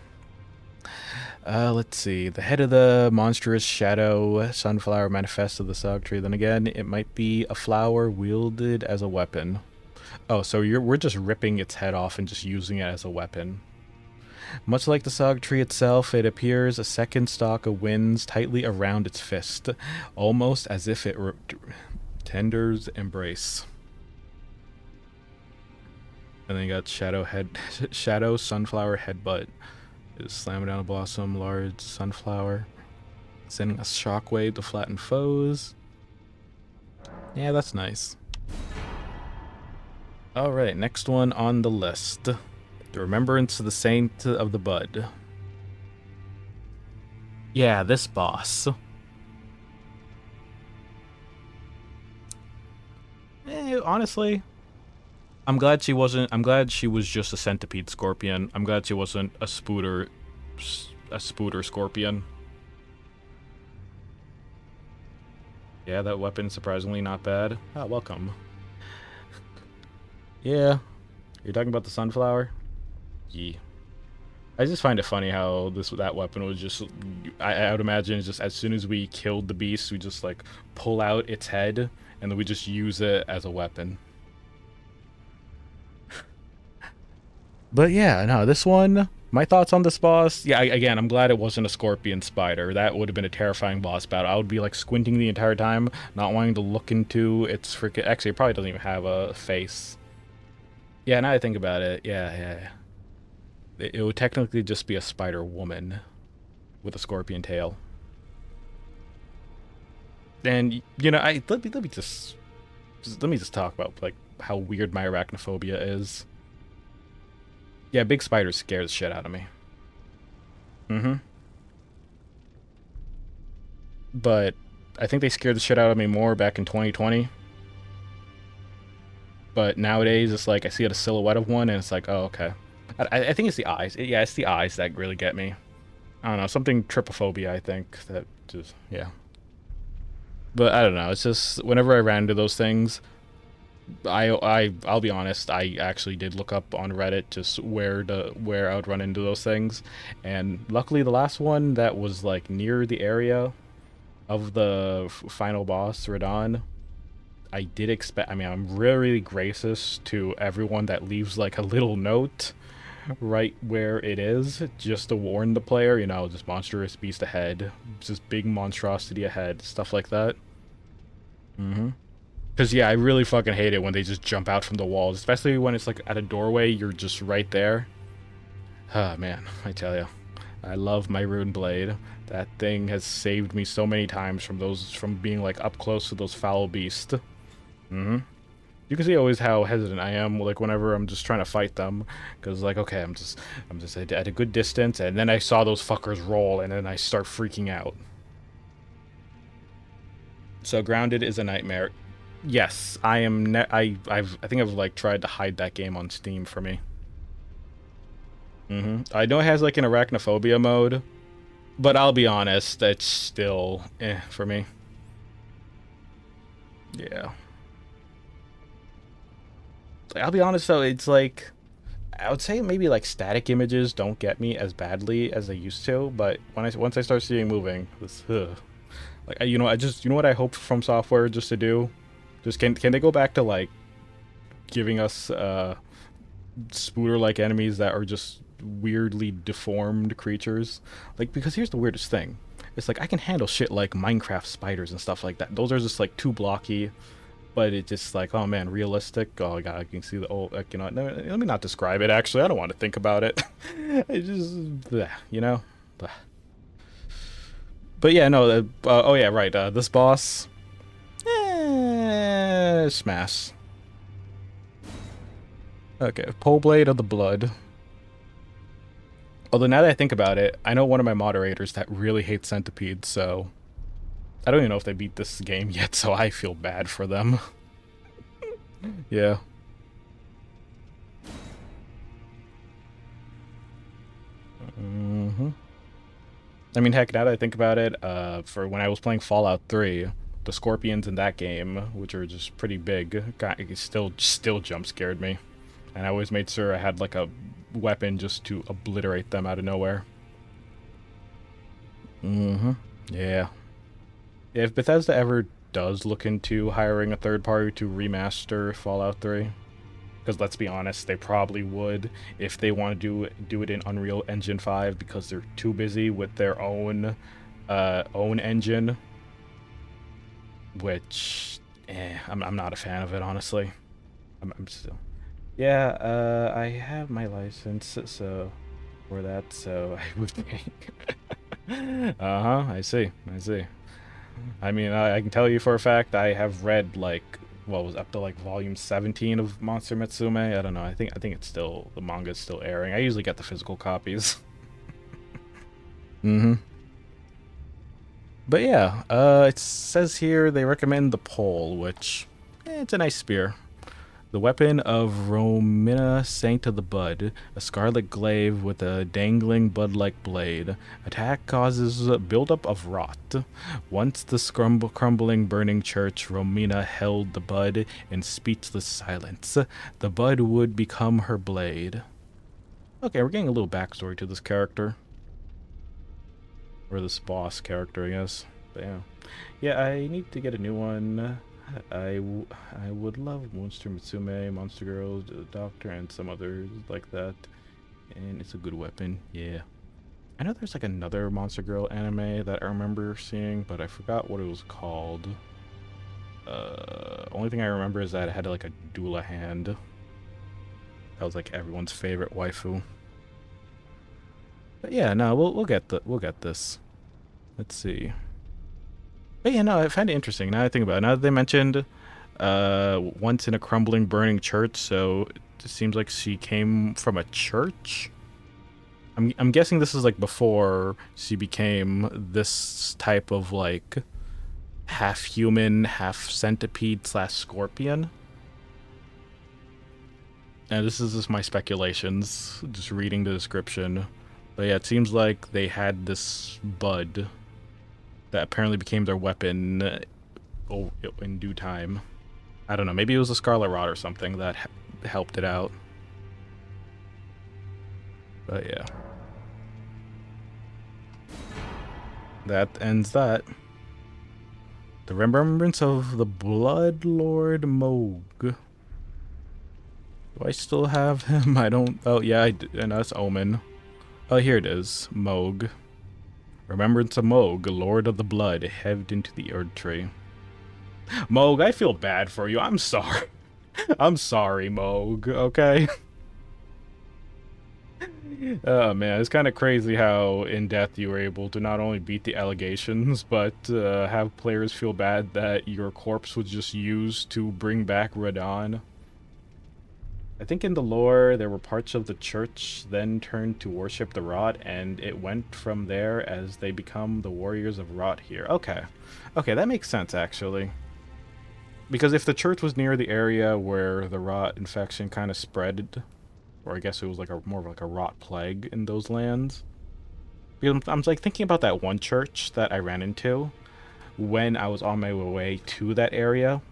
Let's see. The head of the monstrous shadow sunflower manifests of the Erdtree. Then again, it might be a flower wielded as a weapon. Oh, so we're just ripping its head off and just using it as a weapon. Much like the Erdtree itself, it appears a second stalk of winds tightly around its fist, almost as if it tenders embrace. And then you got Shadow Sunflower Headbutt. Is slamming down a blossom, large sunflower, sending a shockwave to flatten foes. Yeah, that's nice. Alright, next one on the list. The Remembrance of the Saint of the Bud. Yeah, this boss. Honestly, I'm glad she was just a centipede scorpion. I'm glad she wasn't a spooter scorpion. Yeah, that weapon's surprisingly not bad. Ah, welcome. Yeah. You're talking about the sunflower? Yeah. I just find it funny how that weapon was just, I would imagine just as soon as we killed the beast, we just like pull out its head and then we just use it as a weapon. But yeah, no, this one, my thoughts on this boss, yeah, again, I'm glad it wasn't a scorpion spider. That would have been a terrifying boss battle. I would be like squinting the entire time, not wanting to look into its freaking, actually, it probably doesn't even have a face. Yeah, now I think about it, yeah. It would technically just be a spider woman with a scorpion tail. And, you know, let me just talk about like how weird my arachnophobia is. Yeah, big spiders scare the shit out of me. But I think they scared the shit out of me more back in 2020. But nowadays, it's like I see a silhouette of one, and it's like, oh, okay. I think it's the eyes. Yeah, it's the eyes that really get me. I don't know, something trypophobia, I think, that just, yeah. But I don't know, it's just, whenever I ran into those things, I'll be honest, I actually did look up on Reddit just where I would run into those things, and luckily the last one that was like near the area of the final boss, Radon, I did expect, I mean, I'm really gracious to everyone that leaves like a little note right where it is, just to warn the player, you know, this monstrous beast ahead, just big monstrosity ahead, stuff like that. Because, yeah, I really fucking hate it when they just jump out from the walls. Especially when it's, like, at a doorway, you're just right there. Ah, man, I tell you. I love my rune blade. That thing has saved me so many times from being, like, up close to those foul beasts. Mm-hmm. You can see always how hesitant I am, like, whenever I'm just trying to fight them. Because, like, okay, I'm just at a good distance, and then I saw those fuckers roll, and then I start freaking out. So Grounded is a nightmare. Yes, I am. I think I've like tried to hide that game on Steam for me. I know it has like an arachnophobia mode, but I'll be honest, it's still for me. Yeah. I'll be honest though, it's like I would say maybe like static images don't get me as badly as they used to, but once I start seeing moving, this like you know what I hope from software just to do, just can they go back to like giving us spooter like enemies that are just weirdly deformed creatures, like because here's the weirdest thing, it's like I can handle shit like Minecraft spiders and stuff like that. Those are just like too blocky, but it's just like, oh man, realistic. Oh god, I can see the like, you know, let me not describe it. Actually, I don't want to think about it. It just bleh, you know. Bleh. But yeah, no. Oh yeah, right. This boss, smash. Okay, pole blade of the blood. Although now that I think about it, I know one of my moderators that really hates centipedes, so I don't even know if they beat this game yet, so I feel bad for them. Yeah. I mean, heck, now that I think about it, for when I was playing Fallout 3, the scorpions in that game, which are just pretty big, still jump scared me. And I always made sure I had like a weapon just to obliterate them out of nowhere. Yeah. If Bethesda ever does look into hiring a third party to remaster Fallout 3, because let's be honest, they probably would if they want to do it in Unreal Engine 5 because they're too busy with their own engine, which I'm not a fan of it, honestly. I'm still yeah, I have my license so for that, so I would think. I see. I mean, I can tell you for a fact I have read like what was up to like volume 17 of Monster Mitsume. I don't know. I think it's still the manga's still airing. I usually get the physical copies. But yeah, it says here they recommend the pole, which it's a nice spear. The weapon of Romina Sancta the Bud, a scarlet glaive with a dangling bud-like blade. Attack causes buildup of rot. Once the crumbling burning church, Romina held the bud in speechless silence. The bud would become her blade. Okay, we're getting a little backstory to this character. Or this boss character, I guess. But yeah. Yeah, I need to get a new one. I would love Monster Mitsume, Monster Girl, Doctor, and some others like that. And it's a good weapon, yeah. I know there's like another Monster Girl anime that I remember seeing, but I forgot what it was called. Only thing I remember is that it had like a doula hand. That was like everyone's favorite waifu. But yeah, no, we'll get this. Let's see. But yeah, no, I find it interesting. Now I think about it. Now that they mentioned once in a crumbling, burning church, so it seems like she came from a church. I'm guessing this is like before she became this type of like half human, half centipede slash scorpion. And this is just my speculations, just reading the description. But yeah, it seems like they had this bud that apparently became their weapon in due time. I don't know, maybe it was a scarlet rot or something that helped it out. But yeah. That ends that. The Remembrance of the Blood Lord Moog. Do I still have him? I don't... Oh, yeah, I do. And that's Omen. Oh, here it is. Moog. Remembrance of Moog, Lord of the Blood, heaved into the Erdtree. Moog, I feel bad for you. I'm sorry. I'm sorry, Moog, okay? Oh man, it's kind of crazy how in death you were able to not only beat the allegations, but have players feel bad that your corpse was just used to bring back Radon. I think in the lore, there were parts of the church then turned to worship the rot, and it went from there as they become the warriors of rot here. Okay. Okay, that makes sense, actually. Because if the church was near the area where the rot infection kind of spread, or I guess it was like a more of like a rot plague in those lands. Because I'm like thinking about that one church that I ran into when I was on my way to that area.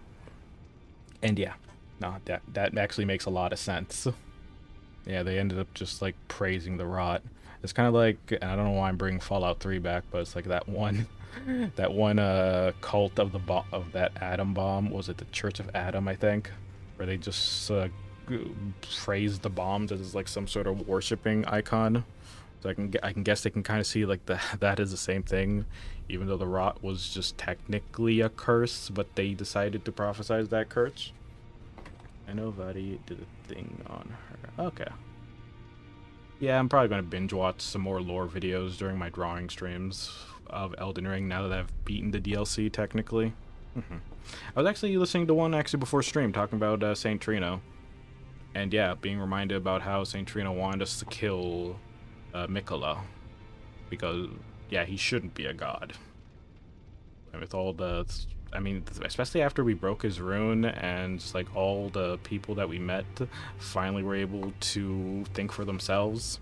And yeah, no, that actually makes a lot of sense. Yeah, they ended up just like praising the rot. It's kind of like, and I don't know why I'm bringing Fallout 3 back, but it's like that one cult of of that atom bomb. Was it the Church of Adam, I think, where they just praised the bombs as like some sort of worshipping icon. So I can guess they can kind of see like that is the same thing, even though the rot was just technically a curse, but they decided to prophesize that curse. I know Vadi did a thing on her. Okay. Yeah, I'm probably going to binge watch some more lore videos during my drawing streams of Elden Ring now that I've beaten the DLC, technically. I was actually listening to one actually before stream talking about Saint Trino. And yeah, being reminded about how Saint Trino wanted us to kill Mikola. Because, yeah, he shouldn't be a god. And with all the... I mean, especially after we broke his rune and just like all the people that we met finally were able to think for themselves,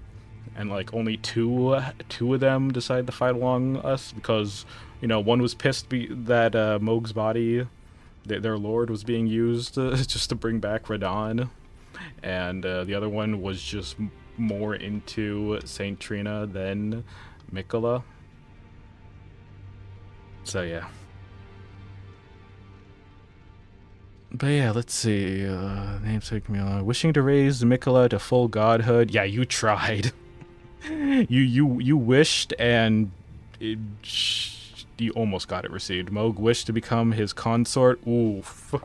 and like only two of them decided to fight along us because, you know, one was pissed that Moog's body, their lord, was being used just to bring back Radon, and the other one was just more into Saint Trina than Mikola. So yeah. But yeah, let's see. Namesake Mila. Wishing to raise Mikola to full godhood. Yeah, you tried. you wished, and you almost got it received. Moog wished to become his consort. Oof.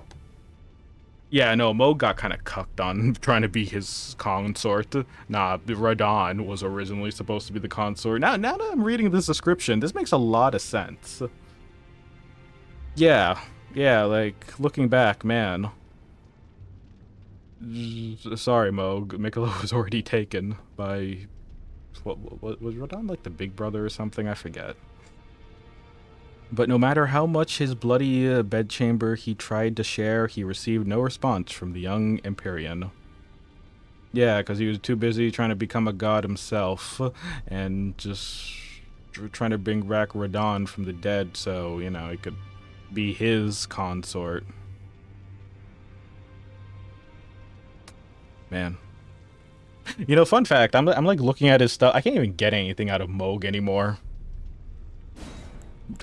Yeah, no, Moog got kind of cucked on trying to be his consort. Nah, Radon was originally supposed to be the consort. Now that I'm reading this description, this makes a lot of sense. Yeah, like, looking back, man. Sorry, Moog. Mikola was already taken by... What was Radon, like, the big brother or something? I forget. But no matter how much his bloody bedchamber he tried to share, he received no response from the young Empyrean. Yeah, because he was too busy trying to become a god himself, and just trying to bring back Radon from the dead so, you know, he could be his consort. Man. You know, fun fact, I'm like looking at his stuff. I can't even get anything out of Moog anymore.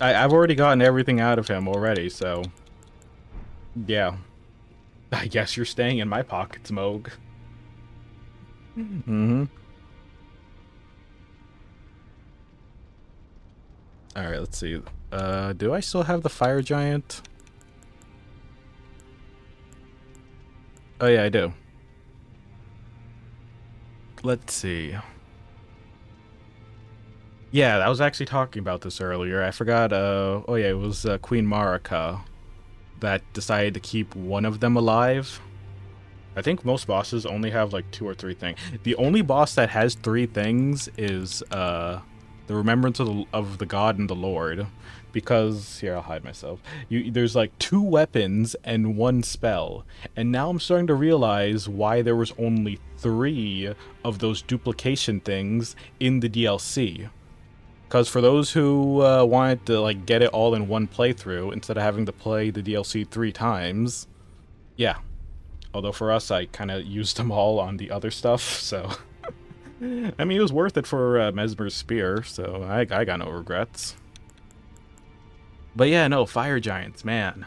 I've already gotten everything out of him already, so... Yeah. I guess you're staying in my pockets, Moog. Alright, let's see. Do I still have the fire giant? Oh yeah, I do. Let's see. Yeah, I was actually talking about this earlier. I forgot, oh yeah, it was Queen Marika that decided to keep one of them alive. I think most bosses only have like 2 or 3 things. The only boss that has 3 things is the remembrance of the god and the lord. Because, here, I'll hide myself. There's like 2 weapons and 1 spell. And now I'm starting to realize why there was only 3 of those duplication things in the DLC. Because for those who wanted to like get it all in one playthrough instead of having to play the DLC 3 times, yeah. Although for us, I kind of used them all on the other stuff, so... I mean, it was worth it for Mesmer's Spear, so I got no regrets. But yeah, no, fire giants, man.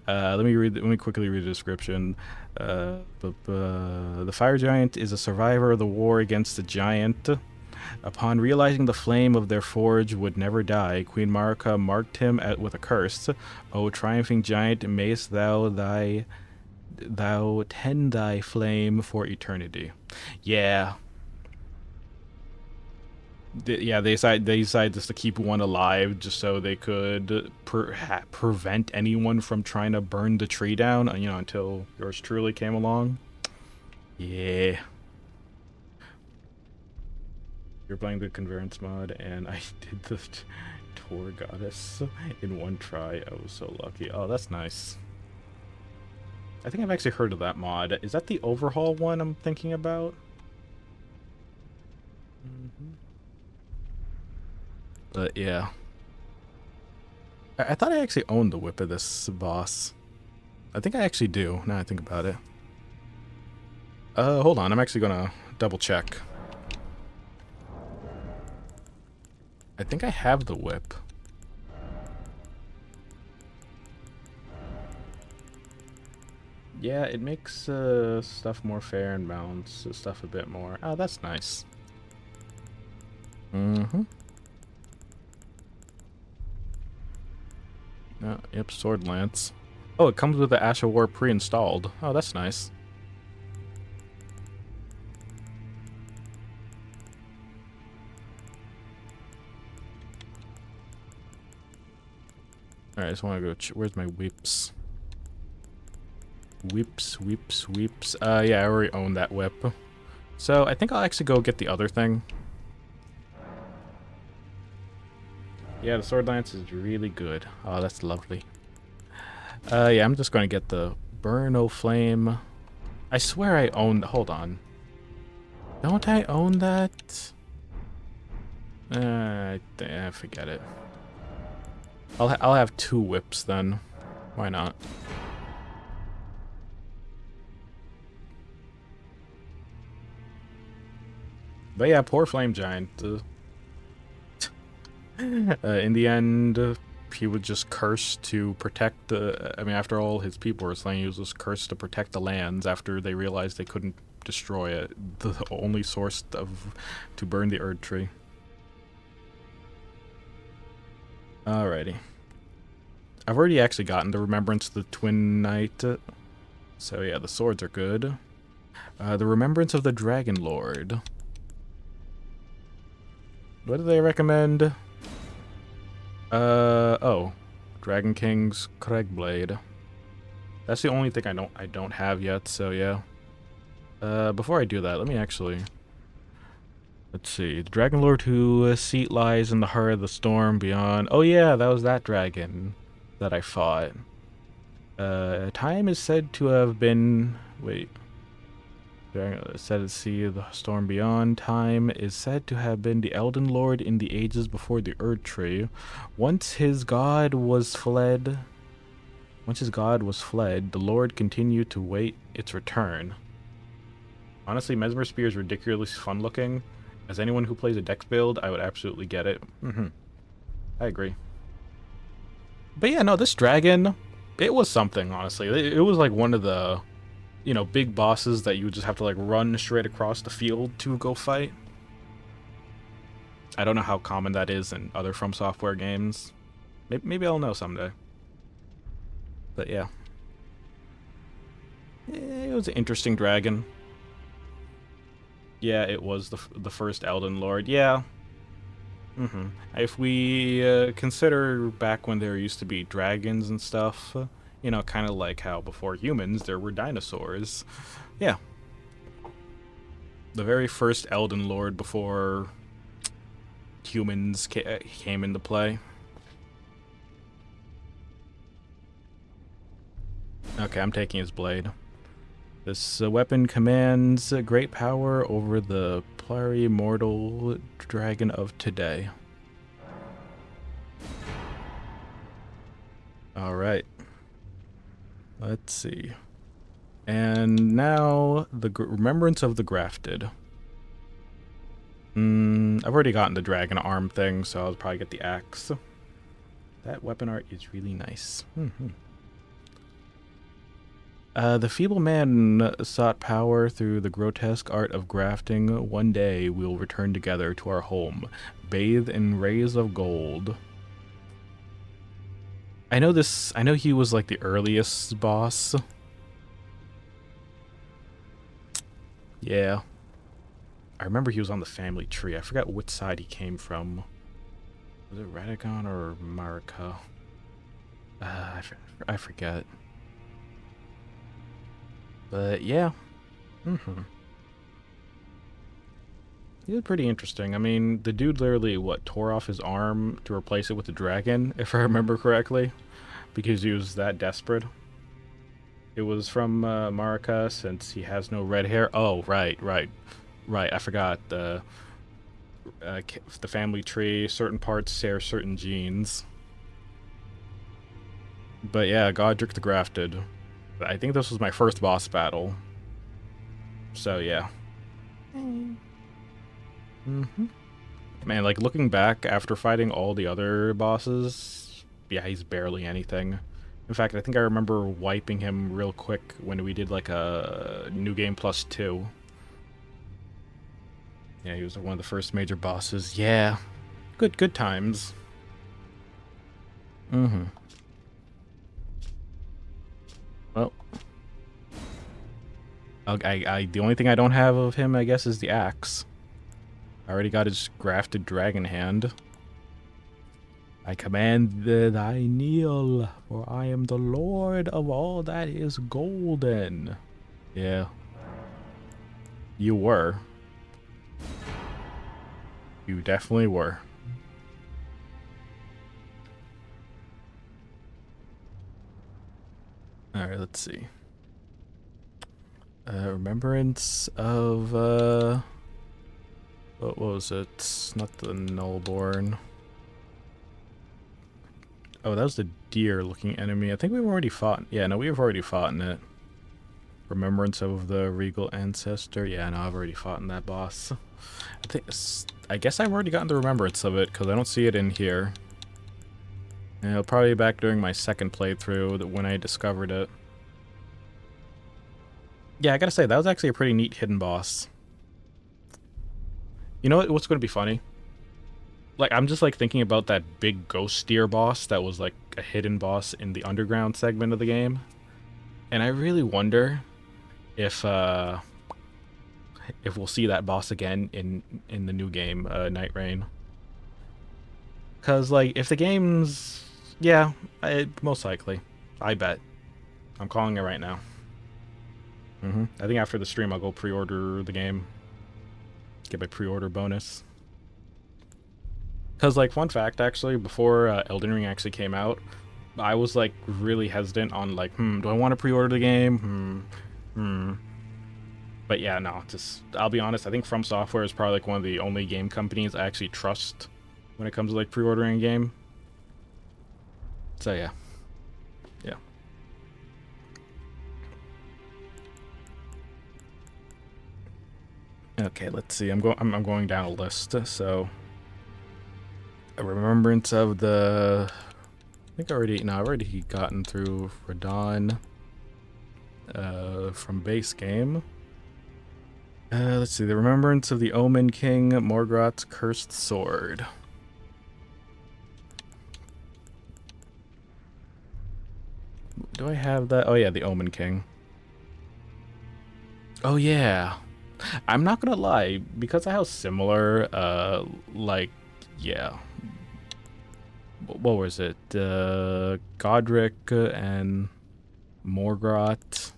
Let me quickly read the description. The fire giant is a survivor of the war against the giant. Upon realizing the flame of their forge would never die, Queen Marika marked him with a curse. O triumphing giant, mayst thou tend thy flame for eternity. Yeah. They decided just to keep one alive just so they could prevent anyone from trying to burn the tree down, until yours truly came along. Yeah. You're playing the Convergence mod, and I did the Tour Goddess in one try. I was so lucky. Oh, that's nice. I think I've actually heard of that mod. Is that the overhaul one I'm thinking about? But yeah. I thought I actually owned the whip of this boss. I think I actually do, now I think about it. Hold on, I'm actually gonna double check. I think I have the whip. Yeah, it makes stuff more fair and balances stuff a bit more. Oh, that's nice. Mm-hmm. Yep, Sword Lance. Oh, it comes with the Ash of War pre-installed. Oh, that's nice. Alright, I just want to go... where's my whips? Whips. Yeah, I already own that whip. So, I think I'll actually go get the other thing. Yeah, the Sword Lance is really good. Oh, that's lovely. Yeah, I'm just going to get the Burno Flame. I swear I own... hold on. Don't I own that? Forget it. I'll have 2 whips then. Why not? But yeah, poor Flame Giant. In the end, he would just curse to protect the... I mean, after all his people were slain, he was just cursed to protect the lands after they realized they couldn't destroy it. The only source to burn the Erdtree. Alrighty. I've already actually gotten the Remembrance of the Twin Knight. So yeah, the swords are good. The Remembrance of the Dragon Lord. What do they recommend? Oh. Dragon King's Craigblade. That's the only thing I don't have yet, so yeah. Before I do that, let me actually... let's see. The Dragon Lord whose seat lies in the heart of the storm beyond... oh yeah, that was that dragon that I fought. Time is said to have been... wait. Said to see the storm beyond. Time is said to have been the Elden Lord in the ages before the Erdtree. Once his god was fled, the Lord continued to wait its return. Honestly, Mesmer Spear is ridiculously fun looking. As anyone who plays a Dex build, I would absolutely get it. I agree. But yeah, no, this dragon, it was something, honestly. It was like one of the... big bosses that you would just have to like run straight across the field to go fight. I don't know how common that is in other From Software games. Maybe I'll know someday. But yeah. It was an interesting dragon. Yeah, it was the first Elden Lord. Yeah. If we consider back when there used to be dragons and stuff... kind of like how before humans there were dinosaurs. Yeah. The very first Elden Lord before humans came into play. Okay, I'm taking his blade. This weapon commands great power over the pluri-mortal dragon of today. Alright. Let's see. And now, the Remembrance of the Grafted. I've already gotten the dragon arm thing, so I'll probably get the axe. That weapon art is really nice. The feeble man sought power through the grotesque art of grafting. One day we'll return together to our home, bathed in rays of gold. I know this. I know he was like the earliest boss. Yeah. I remember he was on the family tree. I forgot which side he came from. Was it Radagon or Marika? I forget. But yeah. He was pretty interesting. I mean, the dude literally, what, tore off his arm to replace it with the dragon, if I remember correctly, because he was that desperate. It was from Marika, since he has no red hair. Oh, right. I forgot. The family tree, certain parts share certain genes. But yeah, Godric the Grafted. I think this was my first boss battle. So yeah. Man, like looking back after fighting all the other bosses, yeah, he's barely anything. In fact, I think I remember wiping him real quick when we did like a New Game Plus 2. Yeah, he was one of the first major bosses. Yeah. Good times. Well, the only thing I don't have of him, I guess, is the axe. I already got his grafted dragon hand. I command thy kneel, for I am the lord of all that is golden. Yeah. You were. You definitely were. Alright, let's see. Remembrance of, what was it? Not the Nullborn. Oh, that was the deer-looking enemy. I think we've already fought. Yeah, no, we've already fought in it. Remembrance of the regal ancestor. Yeah, no, I've already fought in that boss. I guess I've already gotten the remembrance of it because I don't see it in here. And it'll probably be back during my second playthrough when I discovered it. Yeah, I gotta say that was actually a pretty neat hidden boss. You know what's going to be funny? Like, I'm just like thinking about that big ghost deer boss that was like a hidden boss in the underground segment of the game. And I really wonder if we'll see that boss again in the new game, Night Rain. Cause like if the game's, yeah, most likely, I bet. I'm calling it right now. I think after the stream I'll go pre-order the game. Get my pre-order bonus. Cause like fun fact, actually, before Elden Ring actually came out, I was like really hesitant on like, do I want to pre-order the game? But yeah, no, just I'll be honest. I think From Software is probably like one of the only game companies I actually trust when it comes to like pre-ordering a game. So yeah. Okay, let's see. I'm going down a list. So a remembrance of the. I think I've already gotten through Radon. From base game. Let's see. The remembrance of the Omen King, Morgoth's cursed sword. Do I have that? Oh yeah, the Omen King. Oh yeah. I'm not gonna lie, because of how similar, like, yeah. What was it? Godric and Morgoth,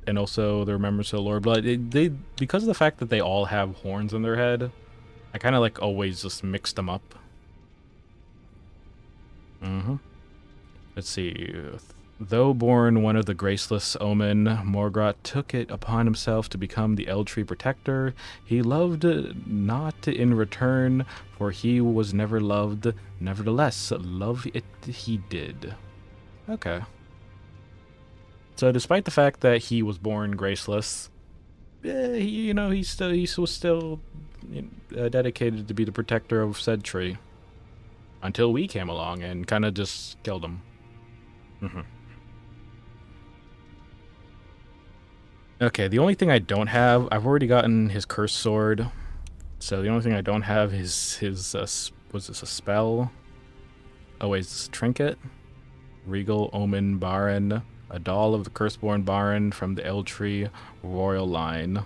and also the Remembrance of the Lord Blood. They because of the fact that they all have horns in their head, I kind of like always just mixed them up. Let's see. Though born one of the graceless Omen, Morgoth took it upon himself to become the Erdtree protector. He loved not in return, for he was never loved. Nevertheless, love it he did. Okay. So despite the fact that he was born graceless, he was still dedicated to be the protector of said tree. Until we came along and kind of just killed him. Okay, the only thing I don't have, I've already gotten his cursed sword. So the only thing I don't have is his, was this a spell? Oh wait, is this a trinket? Regal Omen Baron, a doll of the Curseborn Baron from the Erdtree royal line.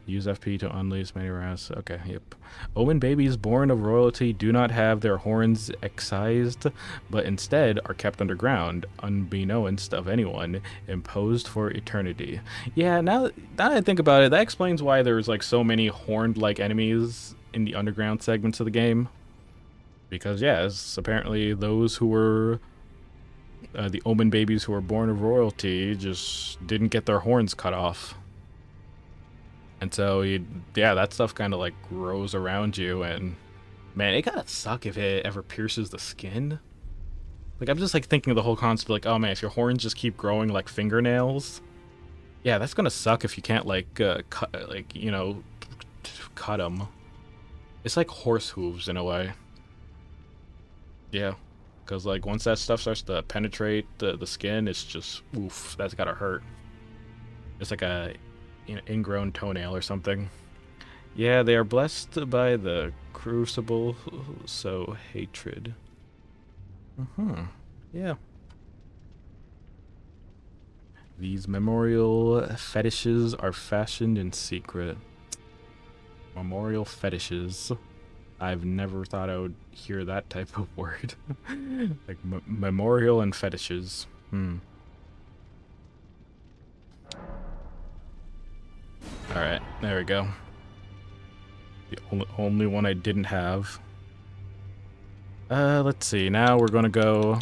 Use FP to unleash many rounds. Okay, yep. Omen babies born of royalty do not have their horns excised, but instead are kept underground, unbeknownst of anyone, imposed for eternity. Yeah, now that I think about it, that explains why there's like so many horned-like enemies in the underground segments of the game. Because yes, apparently those who were the Omen babies who were born of royalty just didn't get their horns cut off. And so, yeah, that stuff kind of like grows around you, and man, it gotta suck if it ever pierces the skin. Like, I'm just like thinking of the whole concept, like, oh man, if your horns just keep growing like fingernails, yeah, that's gonna suck if you can't like cut, like cut them. It's like horse hooves in a way. Yeah, because like once that stuff starts to penetrate the skin, it's just oof, that's gotta hurt. It's like a ingrown toenail or something. Yeah, they are blessed by the crucible, so hatred. Yeah. These memorial fetishes are fashioned in secret. Memorial fetishes. I've never thought I would hear that type of word. Like memorial and fetishes. Alright, there we go. The only one I didn't have. Let's see. Now we're gonna go...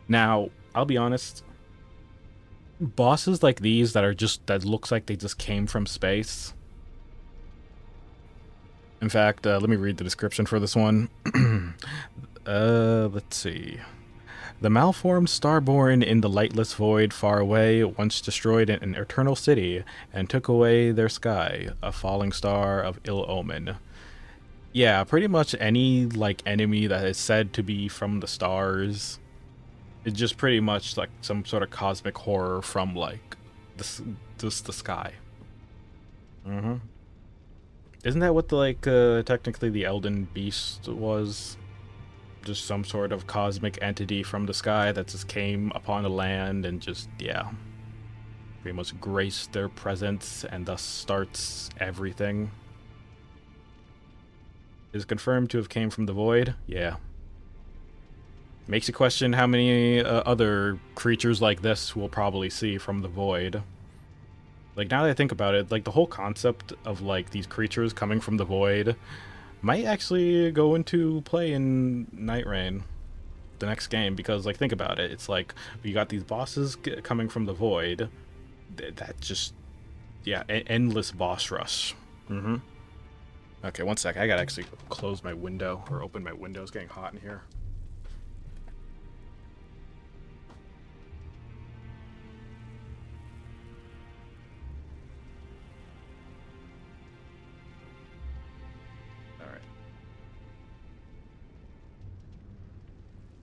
Now, I'll be honest. Bosses like these that are just... that looks like they just came from space. In fact, let me read the description for this one. Let's see. The malformed starborn in the lightless void far away once destroyed an eternal city and took away their sky, a falling star of ill omen. Yeah, pretty much any like enemy that is said to be from the stars is just pretty much like some sort of cosmic horror from like the sky. Isn't that what the like technically the Elden beast was? Just some sort of cosmic entity from the sky that just came upon the land and just, yeah, pretty much graced their presence and thus starts everything. Is confirmed to have came from the void? Yeah. Makes you question how many other creatures like this we'll probably see from the void. Like, now that I think about it, like, the whole concept of, like, these creatures coming from the void might actually go into play in Night Rain, the next game, because, like, think about it. It's like, you got these bosses coming from the void. That just, yeah, endless boss rush. Okay, one sec. I gotta actually close my window, or open my window. It's getting hot in here.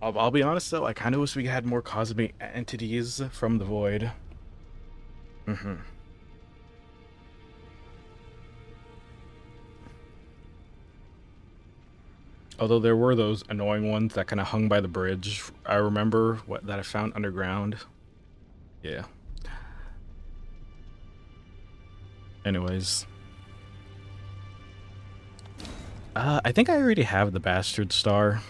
I'll be honest though, I kind of wish we had more cosmic entities from the void. Although there were those annoying ones that kind of hung by the bridge. I remember that I found underground. Yeah. Anyways. I think I already have the Bastard Star.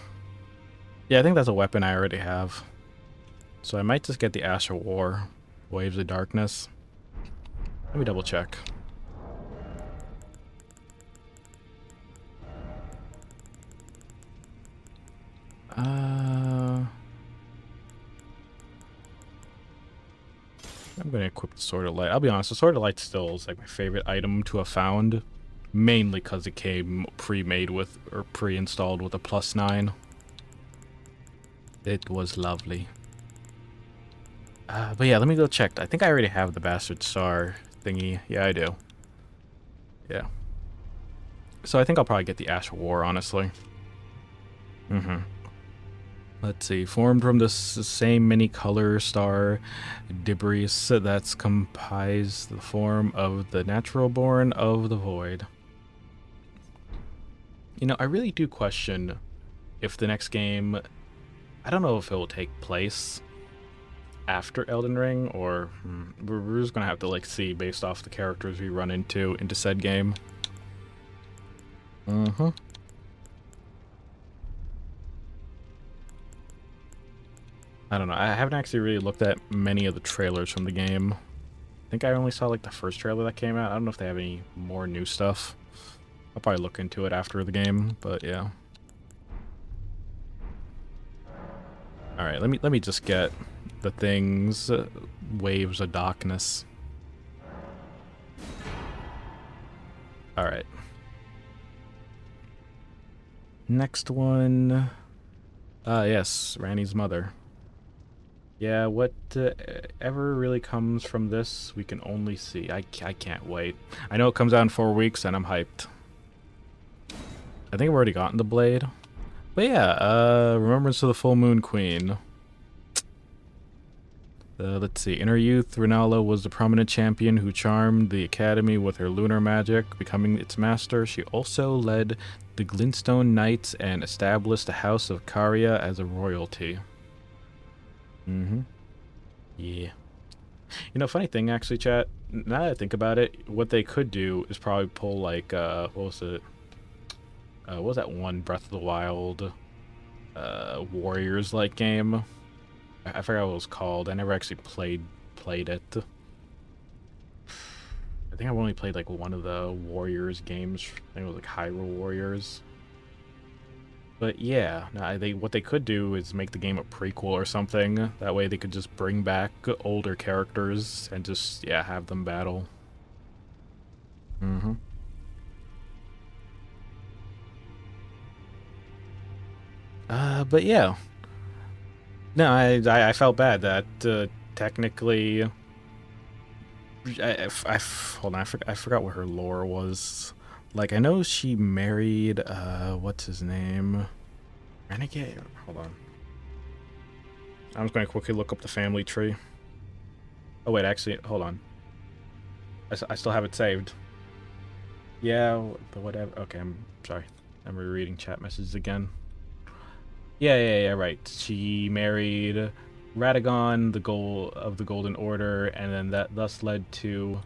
Yeah, I think that's a weapon I already have. So I might just get the Ash of War. Waves of Darkness. Let me double check. I'm gonna equip the Sword of Light. I'll be honest, the Sword of Light still is like my favorite item to have found. Mainly because it came pre-made with, or pre-installed with a +9. It was lovely. But yeah, let me go check. I think I already have the Bastard Star thingy. Yeah, I do. Yeah. So I think I'll probably get the Ash of War, honestly. Let's see. Formed from the same many-color star debris that's comprised the form of the natural born of the void. You know, I really do question if the next game... I don't know if it will take place after Elden Ring, or we're just gonna have to like see based off the characters we run into said game. I don't know. I haven't actually really looked at many of the trailers from the game. I think I only saw like the first trailer that came out. I don't know if they have any more new stuff. I'll probably look into it after the game, but yeah. All right, let me just get the things, waves of darkness. All right. Next one. Yes, Ranni's mother. Yeah, what ever really comes from this, we can only see. I can't wait. I know it comes out in 4 weeks, and I'm hyped. I think I've already gotten the blade. But yeah, Remembrance of the Full Moon Queen. Let's see. In her youth, Rinala was the prominent champion who charmed the academy with her lunar magic, becoming its master. She also led the Glintstone Knights and established the House of Caria as a royalty. Yeah. You know, funny thing, actually, chat, now that I think about it, what they could do is probably pull, like, what was it? What was that one Breath of the Wild, Warriors-like game? I forgot what it was called. I never actually played it. I think I've only played, like, one of the Warriors games. I think it was, like, Hyrule Warriors. But yeah, what they could do is make the game a prequel or something. That way they could just bring back older characters and just, yeah, have them battle. But yeah. No, I felt bad that technically... hold on, I forgot what her lore was. Like, I know she married, what's his name? Renegade? Hold on. I'm just going to quickly look up the family tree. Oh, wait, actually, hold on. I still have it saved. Yeah, but whatever. Okay, I'm sorry. I'm rereading chat messages again. Yeah, right. She married Radagon, the goal of the Golden Order, and then that thus led to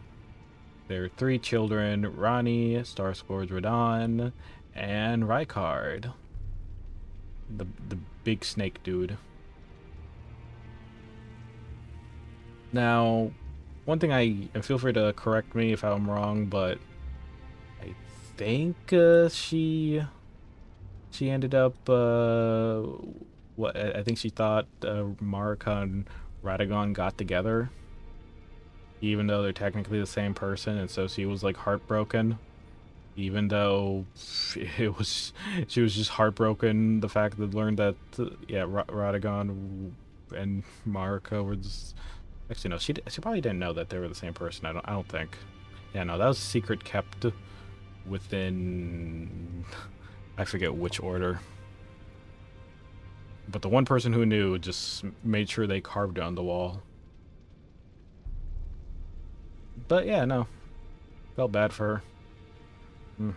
their 3 children, Rani, Starscourge Radon, and Rykard. The big snake dude. Now, one thing and feel free to correct me if I'm wrong, but I think she ended up what I think she thought Marika and Radagon got together, even though they're technically the same person, and so she was like heartbroken, even though it was she was just heartbroken the fact that learned that yeah, Radagon and Marika were just actually no, she probably didn't know that they were the same person. I don't think. Yeah, no, that was a secret kept within I forget which order. But the one person who knew just made sure they carved it on the wall. But yeah, no. Felt bad for her.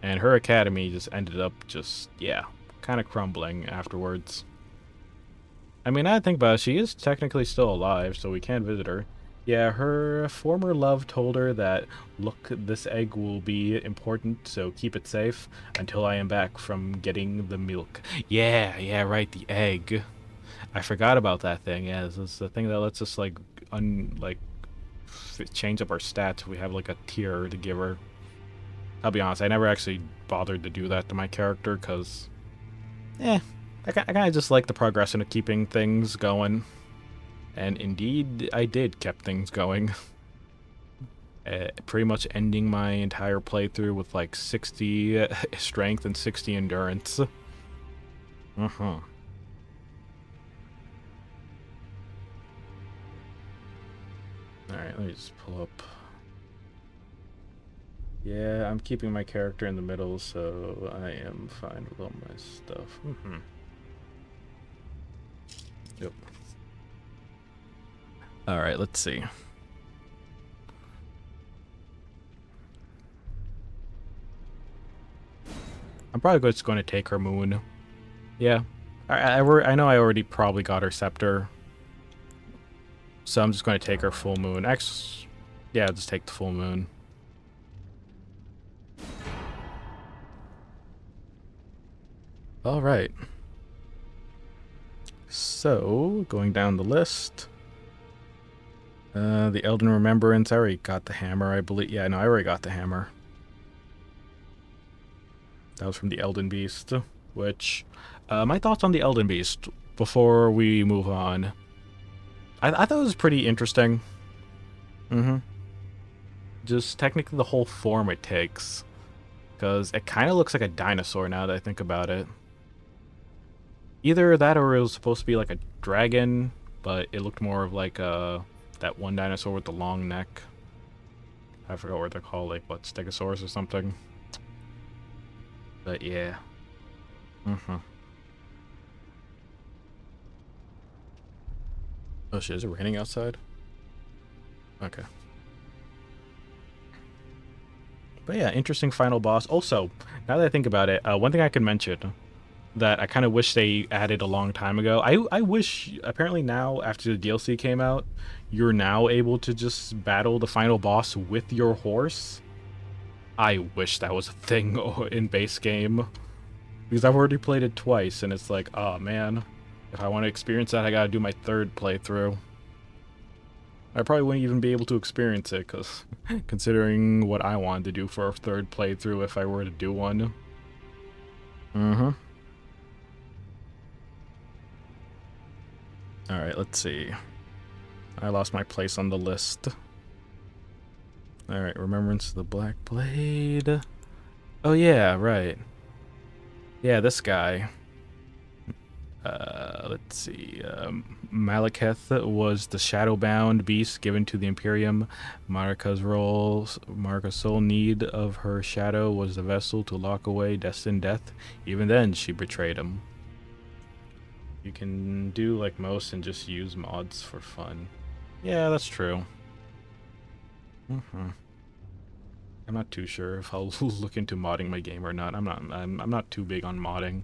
And her academy just ended up just, yeah, kind of crumbling afterwards. I mean, I think about it, she is technically still alive, so we can visit her. Yeah, her former love told her that, look, this egg will be important, so keep it safe until I am back from getting the milk. Yeah, right, the egg. I forgot about that thing. Yeah, this is the thing that lets us, like, change up our stats. We have, like, a tier to give her. I'll be honest, I never actually bothered to do that to my character, because, I kind of just like the progression of keeping things going. And indeed, I did keep things going. Pretty much ending my entire playthrough with like 60 strength and 60 endurance. Alright, let me just pull up. Yeah, I'm keeping my character in the middle, so I am fine with all my stuff. Yep. Alright, let's see. I'm probably just going to take her moon. Yeah. I know I already probably got her scepter. So I'm just going to take her full moon. Actually, yeah, just take the full moon. Alright. So, going down the list. The Elden Remembrance, I already got the hammer, I believe. Yeah, no, I already got the hammer. That was from the Elden Beast, which... my thoughts on the Elden Beast before we move on. I thought it was pretty interesting. Just technically the whole form it takes. Because it kind of looks like a dinosaur now that I think about it. Either that or it was supposed to be like a dragon, but it looked more of like that one dinosaur with the long neck. I forgot what they're called, like what, Stegosaurus or something. But yeah. Oh shit, is it raining outside? Okay. But yeah, interesting final boss. Also, now that I think about it, one thing I can mention that I kind of wish they added a long time ago. I wish, apparently now, after the DLC came out, you're now able to just battle the final boss with your horse. I wish that was a thing in base game. Because I've already played it twice, and it's like, oh man, if I want to experience that, I gotta do my third playthrough. I probably wouldn't even be able to experience it, because considering what I wanted to do for a third playthrough if I were to do one. Alright, let's see. I lost my place on the list. Alright, Remembrance of the Black Blade. Oh yeah, right. Yeah, this guy. Let's see. Malekith was the shadowbound beast given to the Imperium. Marika's sole need of her shadow was the vessel to lock away destined death. Even then, she betrayed him. You can do like most and just use mods for fun. Yeah, that's true. I'm not too sure if I'll look into modding my game or not. I'm not too big on modding.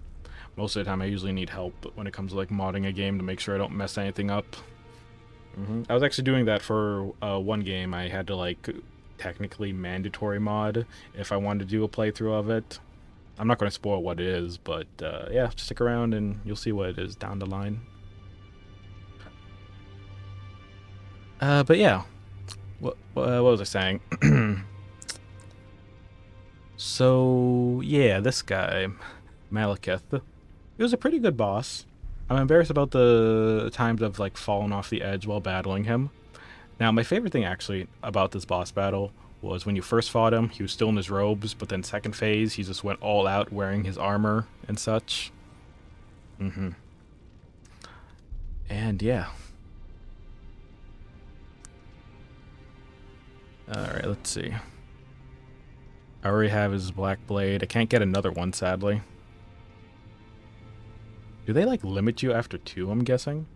Most of the time I usually need help when it comes to like modding a game to make sure I don't mess anything up. I was actually doing that for one game. I had to like technically mandatory mod if I wanted to do a playthrough of it. I'm not going to spoil what it is, but yeah, stick around and you'll see what it is down the line. But yeah, what was I saying? So yeah, this guy, Malekith, he was a pretty good boss. I'm embarrassed about the times I've like fallen off the edge while battling him. Now, my favorite thing actually about this boss battle was when you first fought him, he was still in his robes, but then second phase, he just went all out wearing his armor and such. And yeah. Alright, let's see. I already have his black blade. I can't get another one, sadly. Do they like limit you after 2, I'm guessing?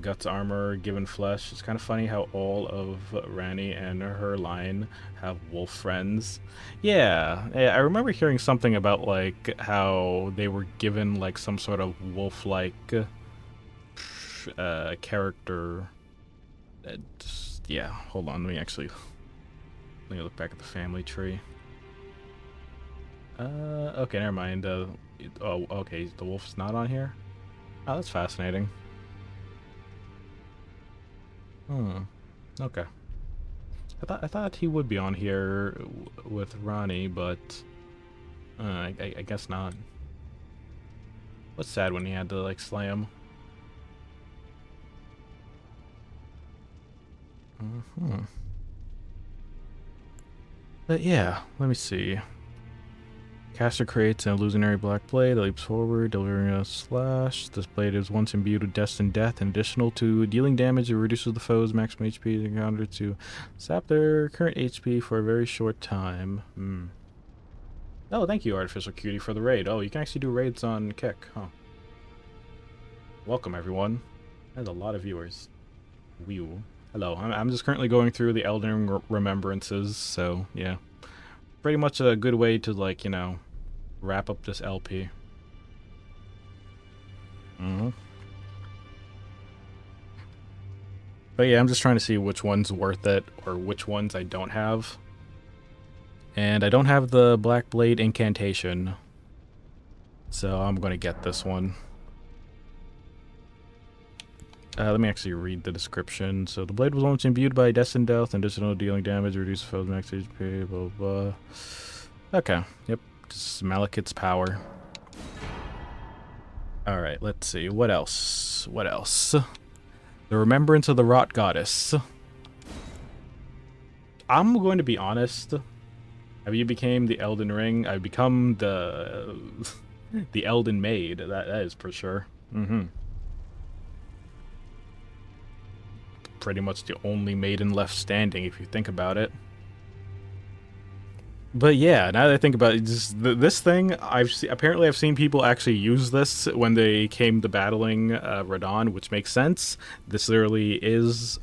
Guts armor, given flesh. It's kind of funny how all of Rani and her line have wolf friends. Yeah, I remember hearing something about like how they were given like some sort of wolf-like character. Yeah, hold on. Let me look back at the family tree. Okay, never mind. Oh, okay, the wolf's not on here. Oh, that's fascinating. Okay. I thought he would be on here with Ronnie, but I guess not. What's sad when he had to like slay him. But yeah, let me see. Caster creates an illusionary black blade that leaps forward, delivering a slash. This blade is once imbued with destined death, and additional to dealing damage, it reduces the foe's maximum HP encounter to sap their current HP for a very short time. Oh, thank you, Artificial Cutie, for the raid. Oh, you can actually do raids on Kick, huh? Welcome, everyone. That's a lot of viewers. Whew. Hello, I'm just currently going through the Elden Remembrances, so yeah. Pretty much a good way to, like, you know, wrap up this LP. But yeah, I'm just trying to see which one's worth it, or which ones I don't have. And I don't have the Black Blade Incantation, so I'm going to get this one. Let me actually read the description. So the blade was once imbued by destined death, and additional dealing damage, reduce foe's max HP, blah, blah. Okay, yep, just Malekith's power. Alright, let's see, what else? What else? The Remembrance of the Rot Goddess. I'm going to be honest. Have you became the Elden Ring? I've become the the Elden Maid, that is for sure. Pretty much the only maiden left standing, if you think about it. But yeah, now that I think about it, just this thing, apparently I've seen people actually use this when they came to battling Radon, which makes sense. This literally is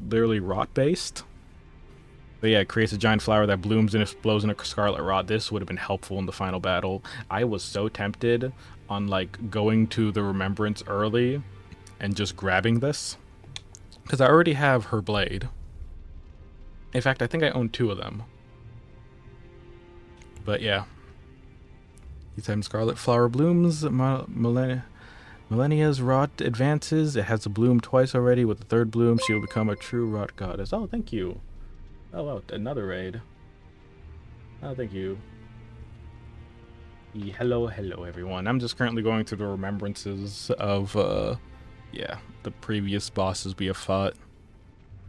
literally rot based. But yeah, it creates a giant flower that blooms and explodes in a scarlet rot. This would have been helpful in the final battle. I was so tempted on like going to the Remembrance early and just grabbing this, because I already have her blade. In fact, I think I own 2 of them. But yeah. Each time Scarlet Flower blooms, Millennia's rot advances. It has to bloom twice already. With the 3rd bloom, she will become a true rot goddess. Oh, thank you. Oh, wow, another raid. Oh, thank you. Hello, everyone. I'm just currently going through the remembrances of, yeah, the previous bosses we have fought.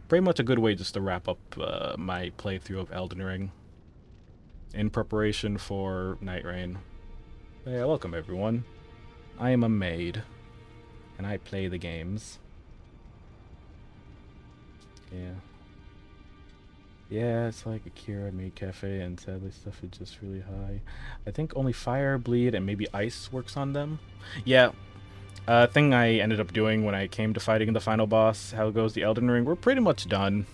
Pretty much a good way just to wrap up my playthrough of Elden Ring in preparation for Night Rain. Yeah, welcome everyone. I am a maid, and I play the games. Yeah. Yeah, it's like Akira Maid Cafe, and sadly stuff is just really high. I think only fire, bleed, and maybe ice works on them. Yeah. Thing I ended up doing when I came to fighting the final boss, how goes the Elden Ring, we're pretty much done.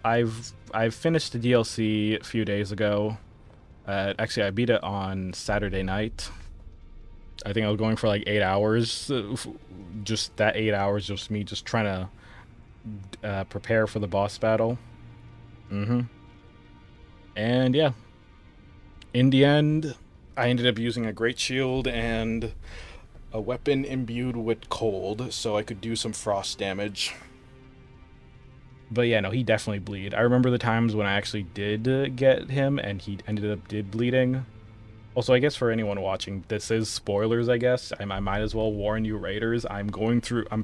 I've finished the DLC a few days ago. Actually, I beat it on Saturday night. I think I was going for like 8 hours. Just that 8 hours, just me just trying to prepare for the boss battle. And yeah, in the end, I ended up using a great shield and a weapon imbued with cold, so I could do some frost damage. But yeah, no, he definitely bleed. I remember the times when I actually did get him, and he ended up bleeding. Also, I guess for anyone watching, this is spoilers, I guess. I might as well warn you, Raiders. I'm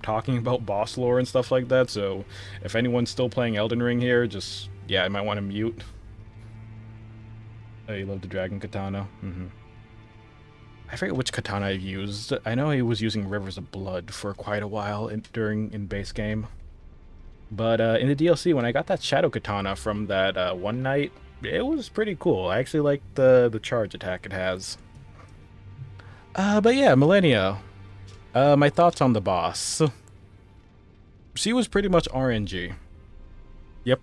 talking about boss lore and stuff like that, so if anyone's still playing Elden Ring here, just, yeah, I might want to mute. Oh, you love the Dragon Katana? I forget which katana I used. I know I was using Rivers of Blood for quite a while in base game. But in the DLC, when I got that Shadow Katana from that one night, it was pretty cool. I actually like the charge attack it has. But yeah, Millennia. My thoughts on the boss. She was pretty much RNG. Yep.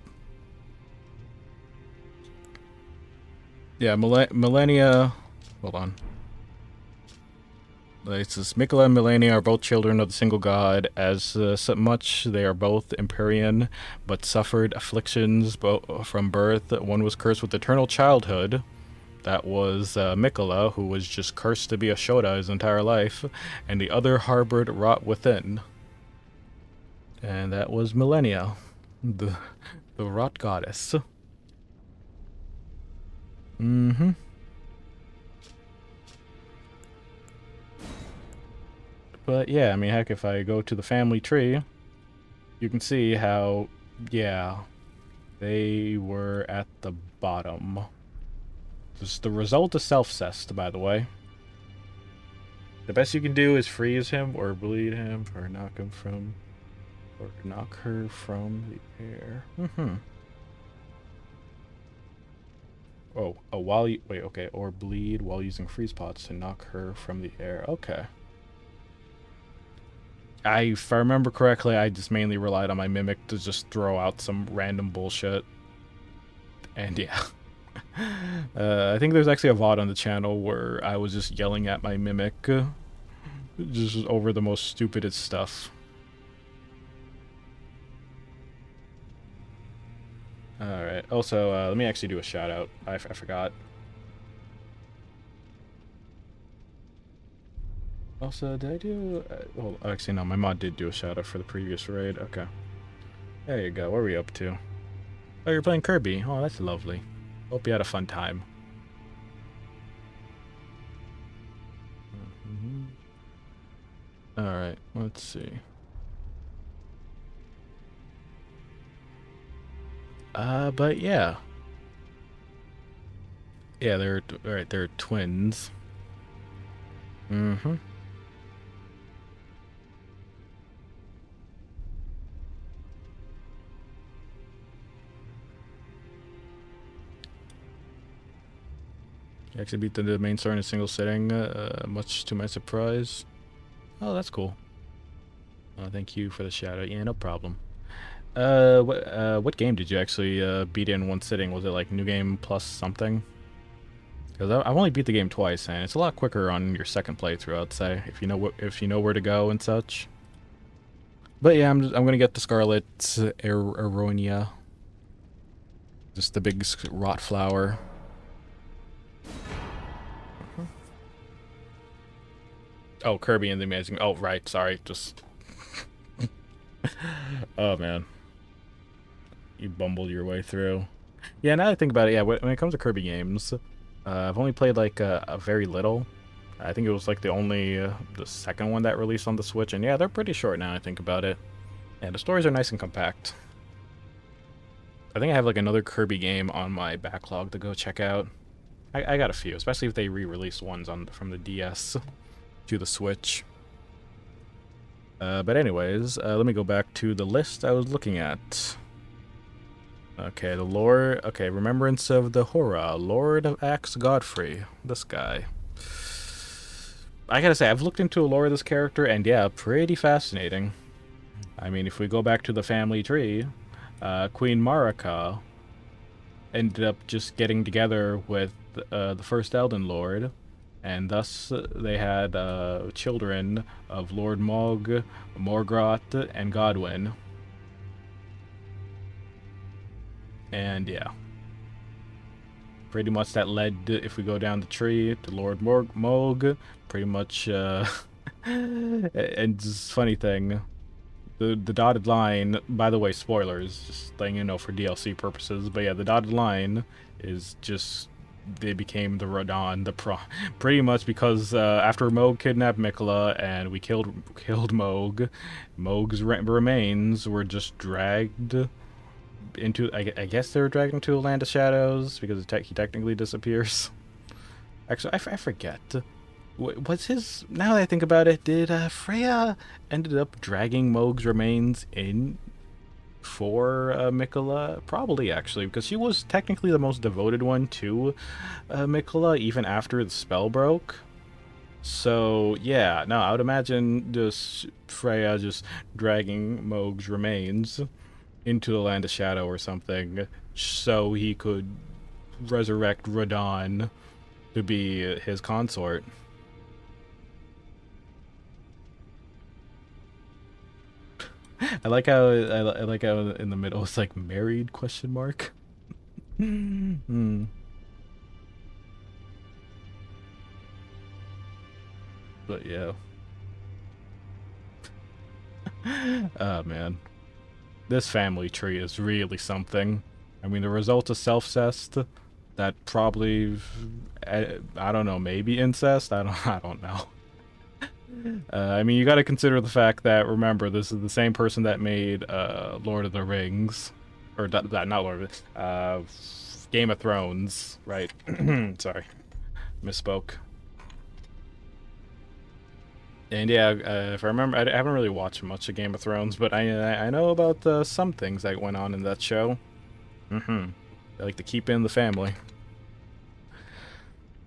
Yeah, Millennia. Hold on. It says Mikola and Millennia are both children of the single god, as so much they are both Empyrean, but suffered afflictions from birth. One was cursed with eternal childhood. That was Mikola, who was just cursed to be a Shota his entire life, and the other harbored rot within. And that was Millennia, the rot goddess. But yeah, I mean, heck, if I go to the family tree, you can see how, yeah, they were at the bottom. This is the result of self-cest, by the way. The best you can do is freeze him or bleed him or knock him from... Or knock her from the air. Oh, while you... Wait, okay. Or bleed while using freeze pots to knock her from the air. Okay. If I remember correctly, I just mainly relied on my Mimic to just throw out some random bullshit. And yeah. I think there's actually a VOD on the channel where I was just yelling at my Mimic. Just over the most stupidest stuff. Alright. Also, let me actually do a shout out. I forgot. Also, did I do... well, actually, no. My mod did do a shout out for the previous raid. Okay. There you go. What are we up to? Oh, you're playing Kirby. Oh, that's lovely. Hope you had a fun time. Alright, let's see. But yeah. Yeah, they're twins. Mm-hmm. You actually beat the main story in a single sitting, much to my surprise. Oh, that's cool. Thank you for the shout out. Yeah, no problem. What game did you actually beat in one sitting? Was it like New Game Plus something? Because I've only beat the game twice, and it's a lot quicker on your second playthrough, I'd say, if you know where to go and such. But yeah, I'm gonna get the Scarlet Aronia, just the big rot flower. Oh, Kirby and the Amazing. Oh, right. Sorry. Just. Oh man, you bumbled your way through. Yeah, now that I think about it, yeah, when it comes to Kirby games, I've only played like a very little. I think it was like the second one that released on the Switch, and yeah, they're pretty short now I think about it. Yeah, the stories are nice and compact. I think I have like another Kirby game on my backlog to go check out. I got a few, especially if they re-release ones from the DS to the Switch. But anyways, let me go back to the list I was looking at. Okay, the lore. Okay, Remembrance of the Hora, Lord of Axe Godfrey. This guy. I gotta say, I've looked into the lore of this character, and yeah, pretty fascinating. I mean, if we go back to the family tree, Queen Marika ended up just getting together with the first Elden Lord, and thus they had children of Lord Mog, Morgoth, and Godwyn. And yeah, pretty much that led, if we go down the tree, to Lord Mog, pretty much, and just funny thing, the dotted line, by the way, spoilers, just letting you know for DLC purposes, but yeah, the dotted line is just, they became the Radon, pretty much because after Moog kidnapped Mikola and we killed Moog, Moog's remains were just dragged into, I guess they were dragged into a land of shadows because he technically disappears. Actually, I forget. What's his? Now that I think about it, did Freya ended up dragging Moog's remains in for Mikola? Probably, actually, because she was technically the most devoted one to Mikola even after the spell broke. So yeah, no, I would imagine just Freya just dragging Moog's remains into the land of shadow or something so he could resurrect Radon to be his consort. I like how in the middle it's like married question mark. But yeah. Oh man. This family tree is really something. I mean, the result of self-cest, that probably, I don't know, maybe incest? I don't know. I mean, you got to consider the fact that, remember, this is the same person that made Lord of the Rings, or not Lord of the Game of Thrones, right? Sorry, misspoke. And yeah, if I remember, I haven't really watched much of Game of Thrones, but I know about some things that went on in that show. They like to keep in the family.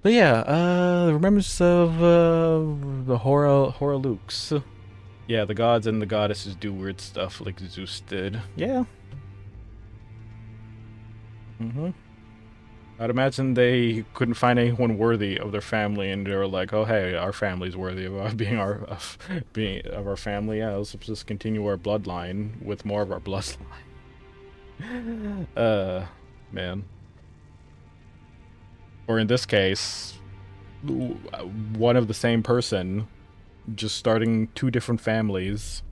But yeah, remembrance of the Horalukes. Yeah, the gods and the goddesses do weird stuff like Zeus did. Yeah. I'd imagine they couldn't find anyone worthy of their family, and they were like, "Oh, hey, our family's worthy of being being of our family. Yeah, let's just continue our bloodline with more of our bloodline." Man. Or in this case, one of the same person just starting two different families.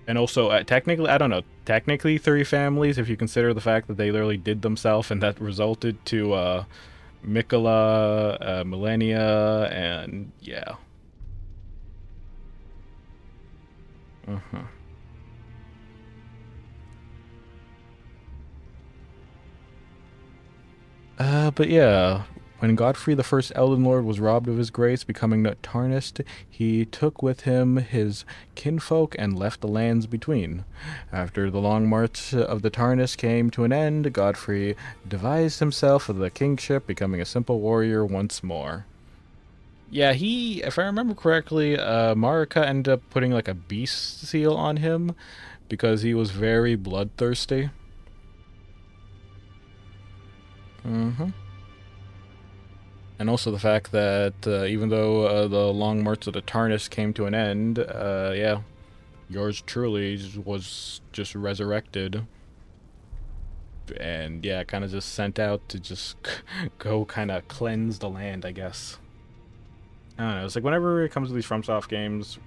And also, technically, I don't know, technically three families if you consider the fact that they literally did themselves and that resulted to Mikola, Millennia, and yeah. But yeah, when Godfrey the First Elden Lord was robbed of his grace, becoming tarnished, he took with him his kinfolk and left the lands between. After the long march of the Tarnished came to an end, Godfrey devised himself for the kingship, becoming a simple warrior once more. Yeah, if I remember correctly, Marika ended up putting like a beast seal on him because he was very bloodthirsty. And also the fact that even though the long march of the Tarnished came to an end, yeah, yours truly was just resurrected. And yeah, kind of just sent out to just go kind of cleanse the land, I guess. I don't know, it's like whenever it comes to these FromSoft games,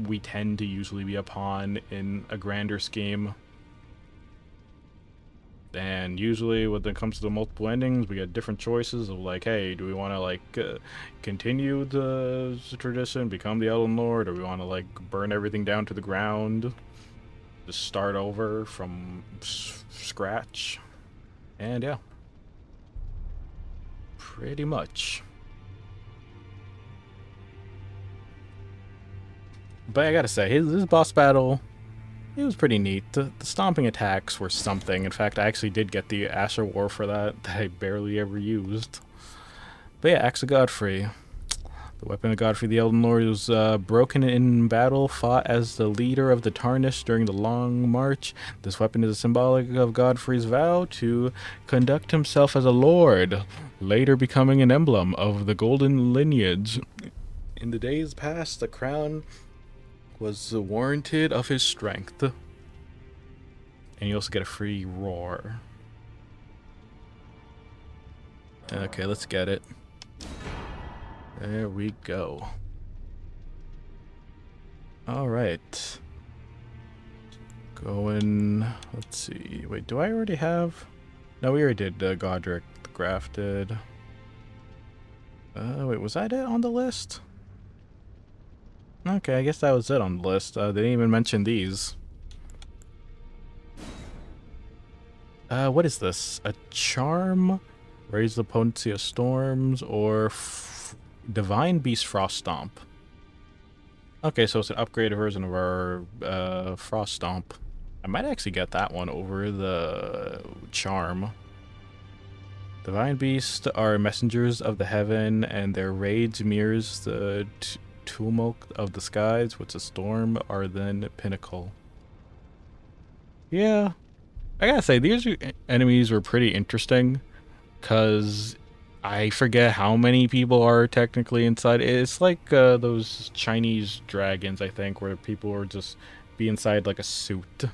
we tend to usually be a pawn in a grander scheme. And usually when it comes to the multiple endings, we get different choices of like, hey, do we want to like continue the tradition, become the Elden Lord, or we want to like burn everything down to the ground, just start over from scratch? And yeah, pretty much. But I gotta say, his boss battle, it was pretty neat. The stomping attacks were something. In fact, I actually did get the Asher War for that I barely ever used. But yeah, Axe of Godfrey. The weapon of Godfrey the Elden Lord was broken in battle, fought as the leader of the Tarnished during the Long March. This weapon is symbolic of Godfrey's vow to conduct himself as a lord, later becoming an emblem of the golden lineage. In the days past, the crown was warranted of his strength. And you also get a free roar. Okay, let's get it. There we go. Alright. Going... Let's see. Wait, do I already have... No, we already did Godric the Grafted. Wait, was that it on the list? Okay, I guess that was it on the list. They didn't even mention these. What is this? A charm? Raise the potency of storms, or Divine Beast Frost Stomp. Okay, so it's an upgraded version of our Frost Stomp. I might actually get that one over the charm. Divine Beasts are messengers of the heaven, and their rage mirrors the tumult of the skies, which a storm are then pinnacle. Yeah, I gotta say, these enemies were pretty interesting, because I forget how many people are technically inside. It's like those Chinese dragons, I think, where people are just be inside like a suit.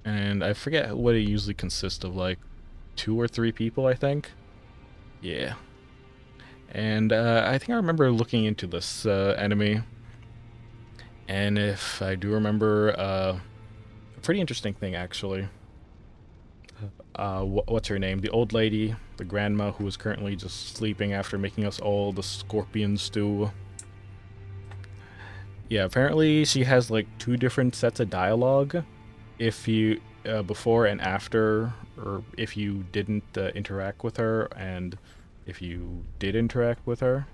And I forget what it usually consists of, like 2 or 3 people, I think. Yeah. And I think I remember looking into this enemy. And if I do remember, a pretty interesting thing, actually. What's her name? The old lady, the grandma who is currently just sleeping after making us all the scorpion stew. Yeah, apparently she has like 2 different sets of dialogue. If you before and after, or if you didn't interact with her, and if you did interact with her.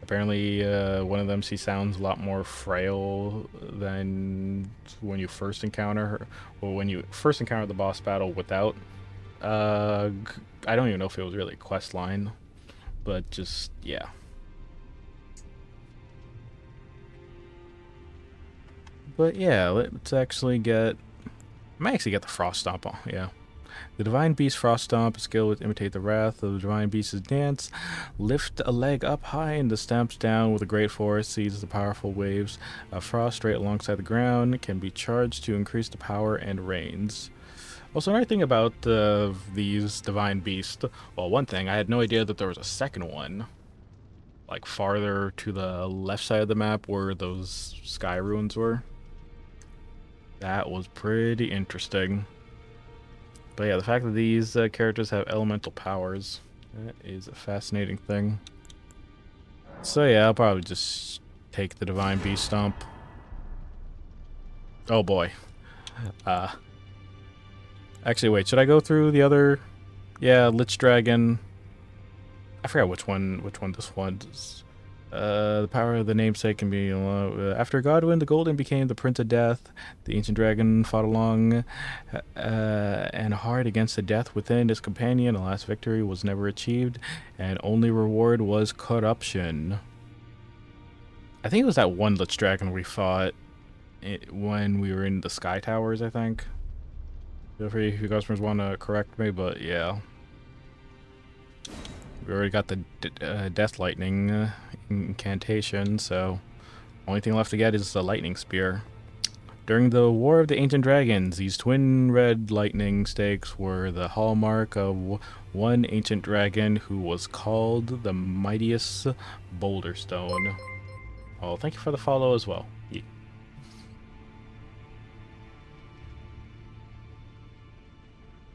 Apparently, one of them, she sounds a lot more frail than when you first encounter her, or when you first encounter the boss battle without. I don't even know if it was really a quest line, but just, yeah. But yeah, let's actually get... I might actually get the Frost Stomp on, yeah. The Divine Beast Frost Stomp, a skill with imitate the wrath of the Divine Beast's dance. Lift a leg up high and the stamps down with a great force, seizes the powerful waves of frost straight alongside the ground, can be charged to increase the power and range. Also, another thing about these Divine Beasts, well, one thing, I had no idea that there was a second one, like farther to the left side of the map where those sky ruins were. That was pretty interesting. But yeah, the fact that these characters have elemental powers, that is a fascinating thing. So yeah, I'll probably just take the Divine Beast Stomp. Oh boy. Actually, wait, should I go through the other? Yeah, Lich Dragon. I forgot which one this was. The power of the namesake can be... after Godwin the Golden became the Prince of Death, the ancient dragon fought along and hard against the death within his companion. The last victory was never achieved, and only reward was corruption. I think it was that one Lich Dragon we fought when we were in the Sky Towers, I think. Feel free if you customers want to correct me, but yeah. We already got the Death Lightning incantation, so only thing left to get is the Lightning Spear. During the War of the Ancient Dragons, these twin red lightning stakes were the hallmark of one ancient dragon who was called the Mightiest Boulder Stone. Oh, thank you for the follow as well. Yeah.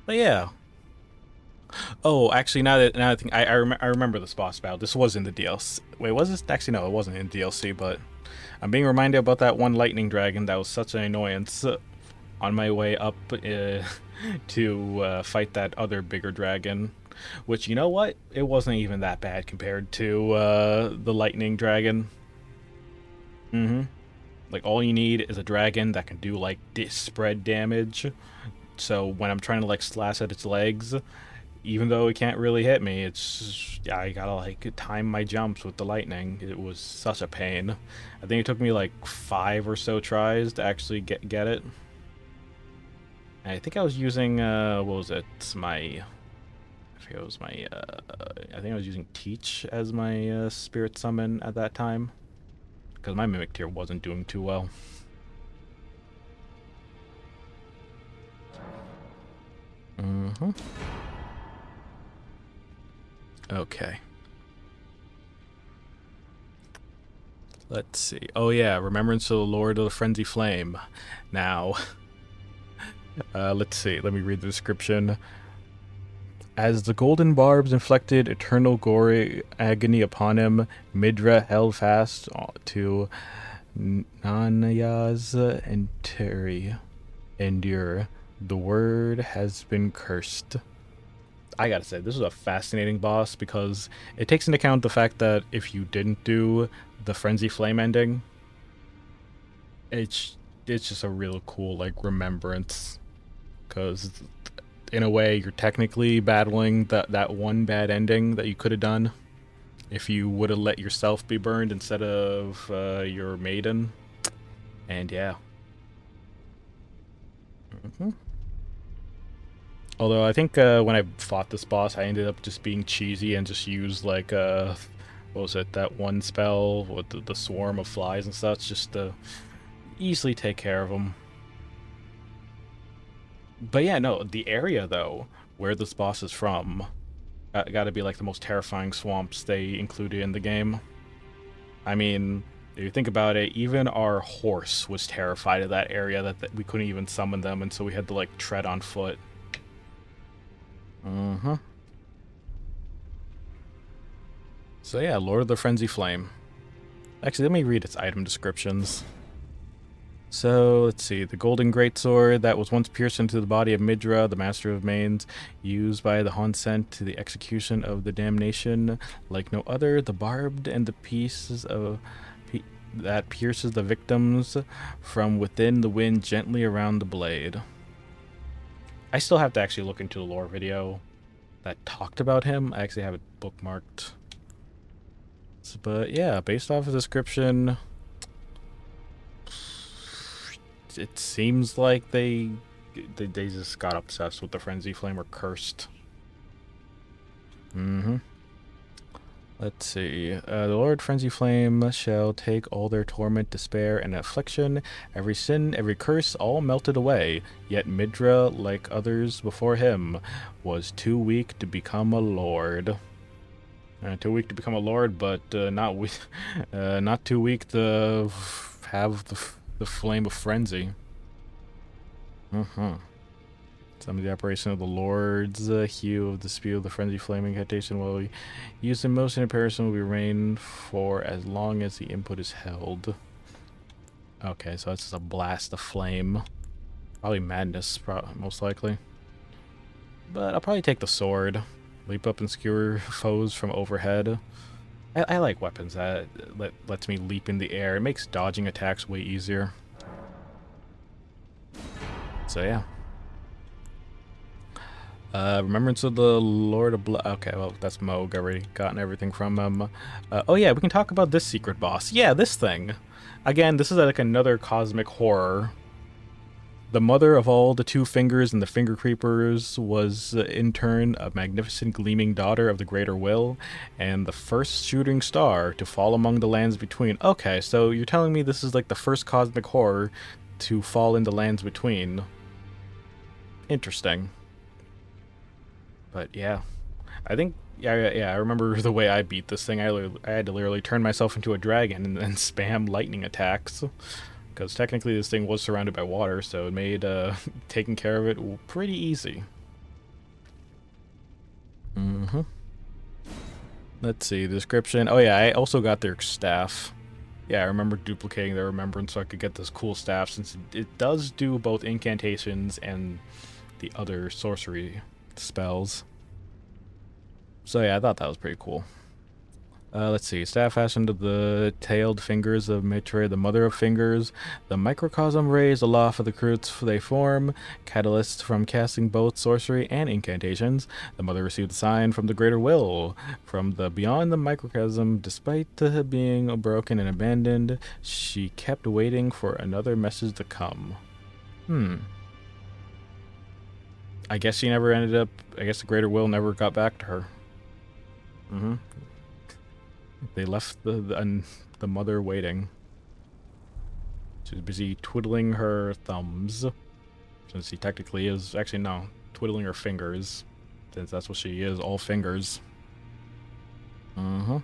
But yeah. Oh, actually, now that I think I remember this boss battle. This was in the DLC. Wait, was this? Actually, no, it wasn't in DLC. But I'm being reminded about that one lightning dragon that was such an annoyance on my way up to fight that other bigger dragon. Which, you know what? It wasn't even that bad compared to the lightning dragon. Like, all you need is a dragon that can do like spread damage. So when I'm trying to like slash at its legs, even though it can't really hit me, it's I gotta like time my jumps with the lightning. It was such a pain. I think it took me like 5 or so tries to actually get it. And I think I was using what was it? I forget it was my I think I was using Teach as my spirit summon at that time, because my Mimic tier wasn't doing too well. Okay. Let's see. Oh yeah, Remembrance of the Lord of the Frenzy Flame. Now, let's see. Let me read the description. As the golden barbs inflicted eternal gory agony upon him, Midra held fast to Nanaya's endure. The word has been cursed. I gotta say, this is a fascinating boss because it takes into account the fact that if you didn't do the Frenzy Flame ending, it's just a real cool like remembrance, because in a way you're technically battling that one bad ending that you could have done if you would have let yourself be burned instead of your maiden. And yeah. Although I think when I fought this boss, I ended up just being cheesy and just used like what was it, that one spell with the swarm of flies and such, just to easily take care of them. But yeah, no, the area though where this boss is from got to be like the most terrifying swamps they included in the game. I mean, if you think about it, even our horse was terrified of that area, that we couldn't even summon them, and so we had to like tread on foot. So yeah, Lord of the Frenzy Flame. Actually, let me read its item descriptions. So, let's see. The golden greatsword that was once pierced into the body of Midra, the master of mains, used by the Honsent to the execution of the damnation, like no other. The barbed and the pieces of that pierces the victims from within the wind gently around the blade. I still have to actually look into the lore video that talked about him. I actually have it bookmarked. But yeah, based off of the description, it seems like they just got obsessed with the Frenzy Flame or cursed. Let's see. The Lord Frenzy Flame shall take all their torment, despair, and affliction, every sin, every curse, all melted away. Yet Midra, like others before him, was too weak to become a lord. Too weak to become a lord, but not not too weak to have the flame of frenzy. Some of the operation of the Lord's hue of the spew of the frenzy flame incantation will be used in most interparison will remain for as long as the input is held. Okay, so that's just a blast of flame. Probably madness, most likely. But I'll probably take the sword. Leap up and skewer foes from overhead. I like weapons that lets me leap in the air. It makes dodging attacks way easier. So yeah. Remembrance of the Lord of Blood. Okay, well, that's Moog. Already gotten everything from him. Oh yeah, we can talk about this secret boss. Yeah, this thing. Again, this is like another cosmic horror. The mother of all the two fingers and the finger creepers was, in turn, a magnificent gleaming daughter of the greater will, and the first shooting star to fall among the lands between. Okay, so you're telling me this is like the first cosmic horror to fall in the lands between. Interesting. But yeah, I think yeah. I remember the way I beat this thing. I had to literally turn myself into a dragon and then spam lightning attacks, because technically this thing was surrounded by water, so it made taking care of it pretty easy. Let's see the description. Oh yeah, I also got their staff. Yeah, I remember duplicating their remembrance so I could get this cool staff, since it does do both incantations and the other sorcery spells. So yeah, I thought that was pretty cool. Let's see. Staff fashioned of the tailed fingers of Maitre, the mother of fingers. The microcosm rays aloft of the fruits they form. Catalysts from casting both sorcery and incantations. The mother received the sign from the greater will. From the beyond the microcosm, despite being broken and abandoned, she kept waiting for another message to come. I guess she never ended up... I guess the greater will never got back to her. They left the mother waiting. She's busy twiddling her thumbs. Since she technically is... Actually, no. Twiddling her fingers. Since that's what she is. All fingers. Alright,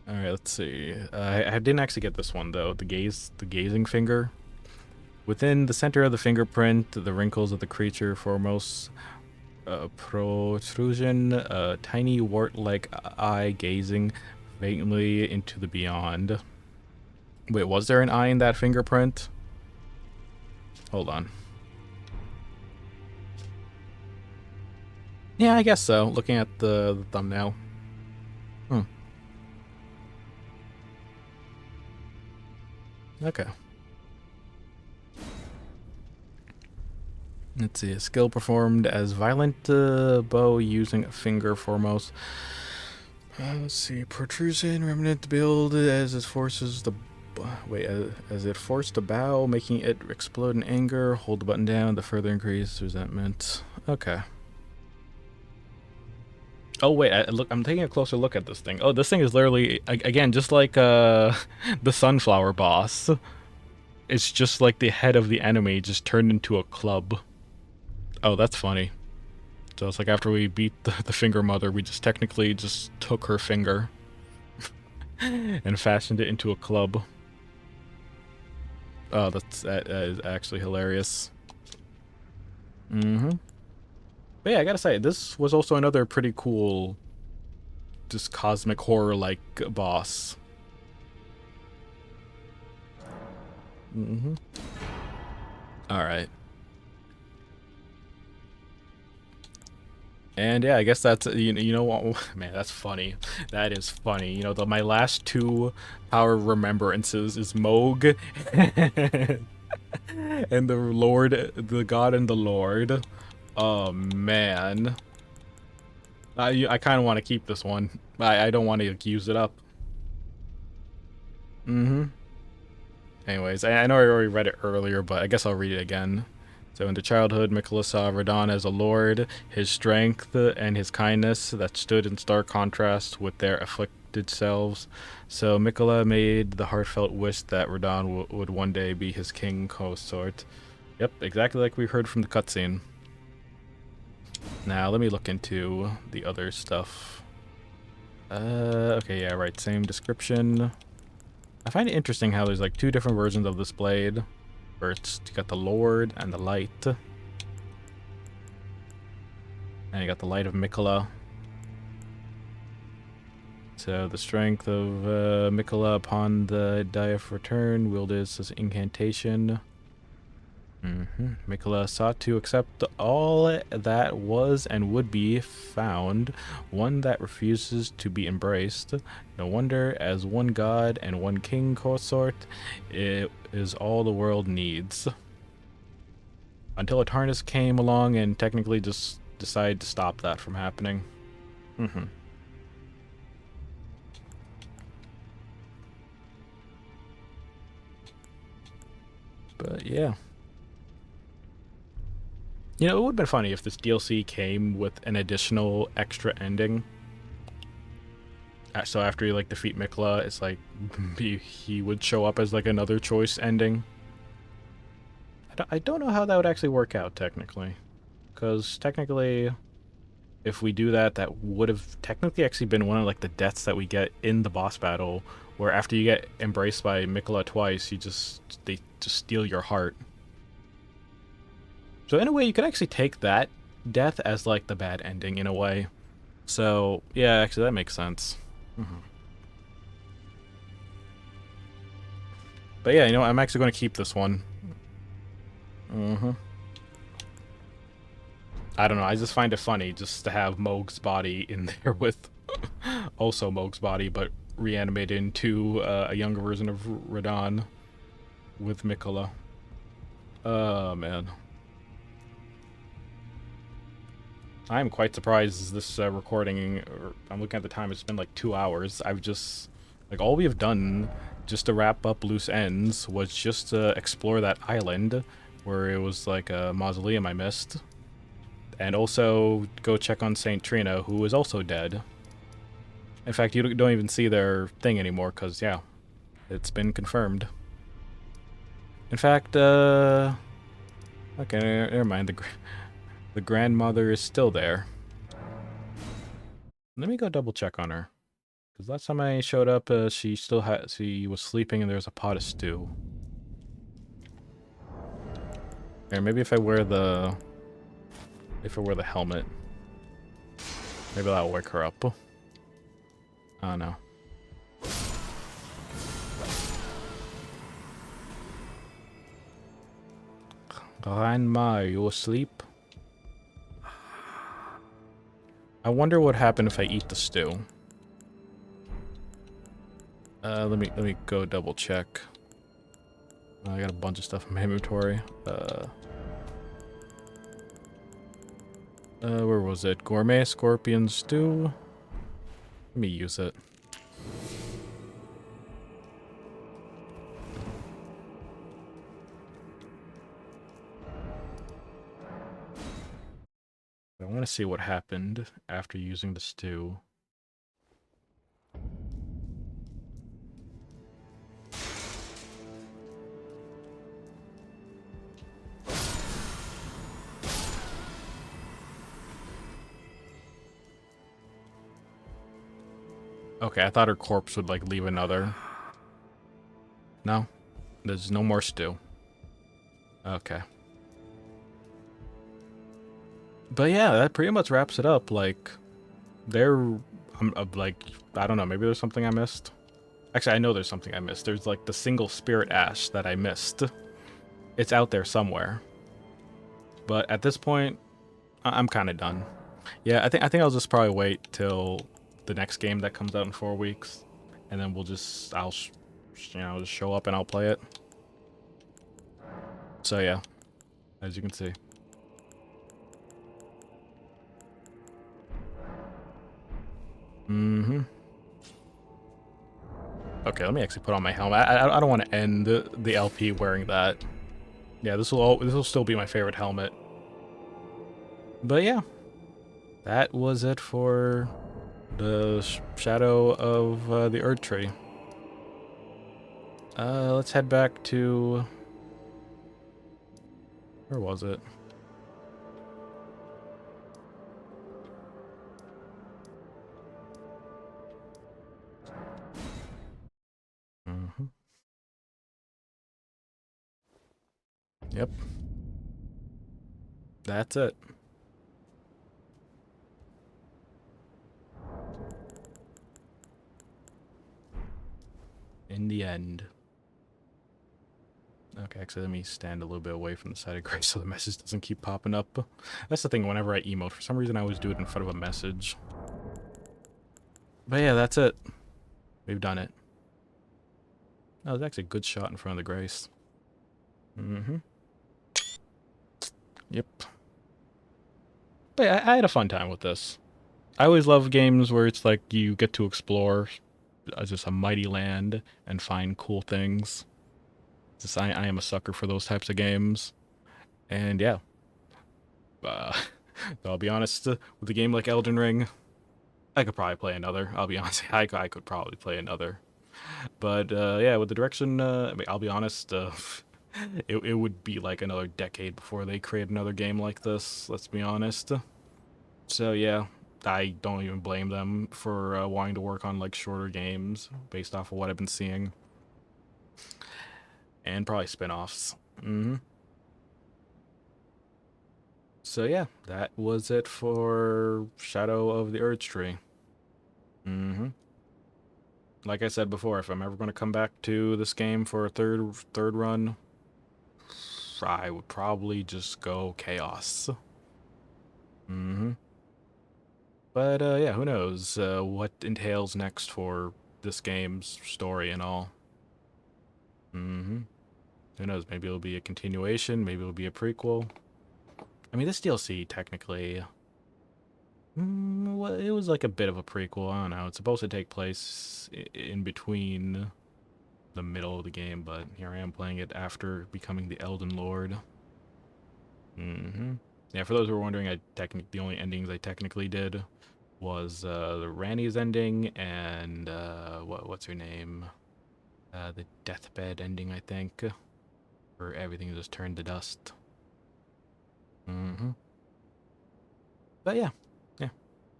let's see. I didn't actually get this one, though. The gazing finger. Within the center of the fingerprint, the wrinkles of the creature foremost... protrusion, a tiny wart-like eye gazing faintly into the beyond. Wait, was there an eye in that fingerprint? Hold on. Yeah, I guess so, looking at the thumbnail. Okay. Let's see, a skill performed as violent bow using a finger foremost. Let's see, protrusion, remnant build as it forces the... as it forced the bow, making it explode in anger. Hold the button down to further increase resentment. Okay. Oh wait, I'm taking a closer look at this thing. Oh, this thing is literally, again, just like the sunflower boss. It's just like the head of the enemy just turned into a club. Oh, that's funny. So it's like after we beat the finger mother, we just technically just took her finger and fashioned it into a club. Oh, that is actually hilarious. But yeah, I gotta say, this was also another pretty cool, just cosmic horror-like boss. Mm-hmm. All right. And yeah, I guess that's you know what, man, that's funny. That is funny. You know, my last two power remembrances is Moog and the Lord, the God and the Lord. Oh man, I kind of want to keep this one. I don't want to use it up. Mm-hmm. Anyways, I know I already read it earlier, but I guess I'll read it again. So in their childhood, Mikola saw Radon as a lord, his strength and his kindness that stood in stark contrast with their afflicted selves. So Mikola made the heartfelt wish that Radon would one day be his king consort. Yep, exactly like we heard from the cutscene. Now let me look into the other stuff. Okay, yeah, right, same description. I find it interesting how there's like two different versions of this blade. First, you got the Lord and the Light. And you got the Light of Mikola. So the strength of Mikola upon the die of return wielded as incantation. Mikola sought to accept all that was and would be found, one that refuses to be embraced. No wonder, as one god and one king consort, it is all the world needs. Until Atarnus came along and technically just decided to stop that from happening. But yeah. You know, it would have been funny if this DLC came with an additional extra ending. So after you like defeat Mikla, it's like he would show up as like another choice ending. I don't know how that would actually work out technically, because technically, if we do that, that would have technically actually been one of like the deaths that we get in the boss battle, where after you get embraced by Mikla twice, they just steal your heart. So in a way, you could actually take that death as like the bad ending in a way. So yeah, actually that makes sense. But yeah, you know, I'm actually going to keep this one. I don't know. I just find it funny just to have Moog's body in there with also Moog's body, but reanimated into a younger version of Radon with Mikola. Oh man. I'm quite surprised this recording, I'm looking at the time, it's been like 2 hours. I've just, like, all we have done just to wrap up loose ends was just to explore that island where it was like a mausoleum I missed. And also go check on Saint Trina, who is also dead. In fact, you don't even see their thing anymore, because, yeah, it's been confirmed. In fact, okay, never mind, the grandmother is still there. Let me go double check on her. Because last time I showed up, she was sleeping and there was a pot of stew. Or maybe if I wear the helmet, maybe that'll wake her up. Oh no. Grandma, are you asleep? I wonder what happened if I eat the stew. Let me go double check. I got a bunch of stuff in my inventory. Where was it? Gourmet scorpion stew. Let me use it. I want to see what happened after using the stew. Okay, I thought her corpse would like leave another. No? There's no more stew. Okay. But yeah, that pretty much wraps it up. Like, like, I don't know, maybe there's something I missed. Actually, I know there's something I missed. There's like the single spirit ash that I missed. It's out there somewhere. But at this point, I'm kind of done. Yeah, I think I'll just probably wait till the next game that comes out in 4 weeks, and then just show up and I'll play it. So yeah, as you can see. Mm-hmm. Okay, let me actually put on my helmet. I don't want to end the LP wearing that. Yeah, this will still be my favorite helmet. But yeah, that was it for the Shadow of the Erdtree. Let's head back to... Where was it? Mm-hmm. Yep, that's it. In the end. Okay, actually, let me stand a little bit away from the side of Grace so the message doesn't keep popping up. That's the thing, whenever I emote, for some reason I always do it in front of a message. But yeah, that's it. We've done it. That was actually a good shot in front of the Grace. Mm-hmm. Yep. But yeah, I had a fun time with this. I always love games where it's like you get to explore just a mighty land and find cool things. I am a sucker for those types of games. And yeah, uh, I'll be honest, with a game like Elden Ring, I could probably play another. I'll be honest, I could probably play another. But yeah, with the direction, I mean, I'll be honest, it would be like another decade before they create another game like this. Let's be honest. So yeah, I don't even blame them for wanting to work on like shorter games based off of what I've been seeing, and probably spin-offs. Mm-hmm. So yeah, that was it for Shadow of the Erdtree. Mm-hmm. Like I said before, if I'm ever going to come back to this game for a third run, I would probably just go Chaos. Mm-hmm. But yeah, who knows what entails next for this game's story and all. Mm-hmm. Who knows? Maybe it'll be a continuation. Maybe it'll be a prequel. I mean, this DLC technically, well, it was like a bit of a prequel. I don't know. It's supposed to take place in between the middle of the game, but here I am playing it after becoming the Elden Lord. Mm-hmm. Yeah, for those who are wondering, the only endings I technically did was the Ranny's ending and what's her name? The deathbed ending, I think, where everything just turned to dust. Mm-hmm. But yeah, yeah,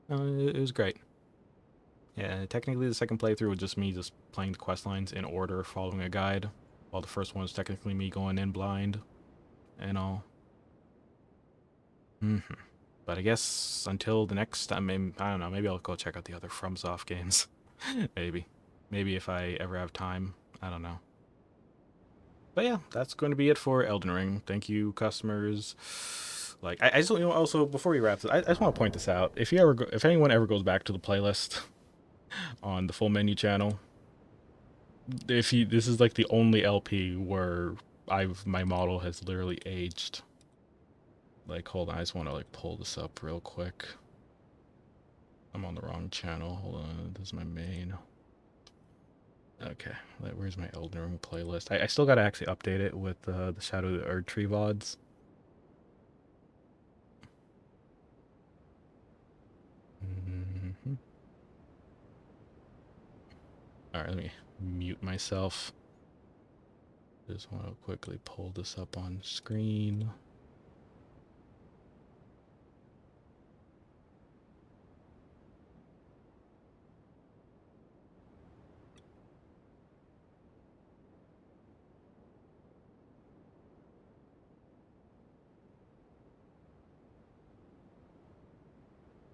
it was great. Yeah, technically the second playthrough was just me just playing the quest lines in order, following a guide, while the first one was technically me going in blind and all. Mm-hmm. But I guess until the next time, I don't know, maybe I'll go check out the other FromSoft games. Maybe. Maybe if I ever have time. I don't know. But yeah, that's going to be it for Elden Ring. Thank you, customers. Like, I just, also, before we wrap this, I just want to point this out. If anyone ever goes back to the playlist on the Full Menu channel, this is like the only LP where my model has literally aged. Like, hold on, I just want to like pull this up real quick. I'm on the wrong channel. Hold on, this is my main. Okay, where's my Elden Ring playlist? I still gotta actually update it with the Shadow of the Erdtree VODs. Mm-hmm. All right, let me mute myself. Just want to quickly pull this up on screen.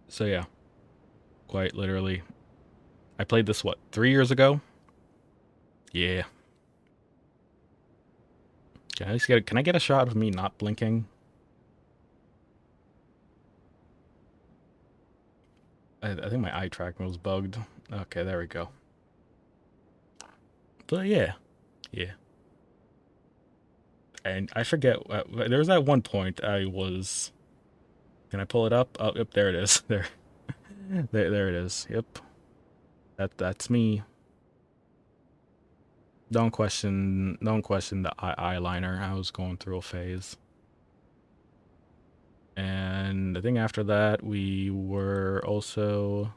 So yeah, quite literally, I played this what 3 years ago. Yeah. Can I get a shot of me not blinking? I think my eye tracking was bugged. Okay, there we go. But yeah, yeah. And I forget, there was that one point I was... Can I pull it up? Oh, yep, there it is. There it is. Yep. That's me. Don't question the eyeliner. I was going through a phase. And I think after that we were also...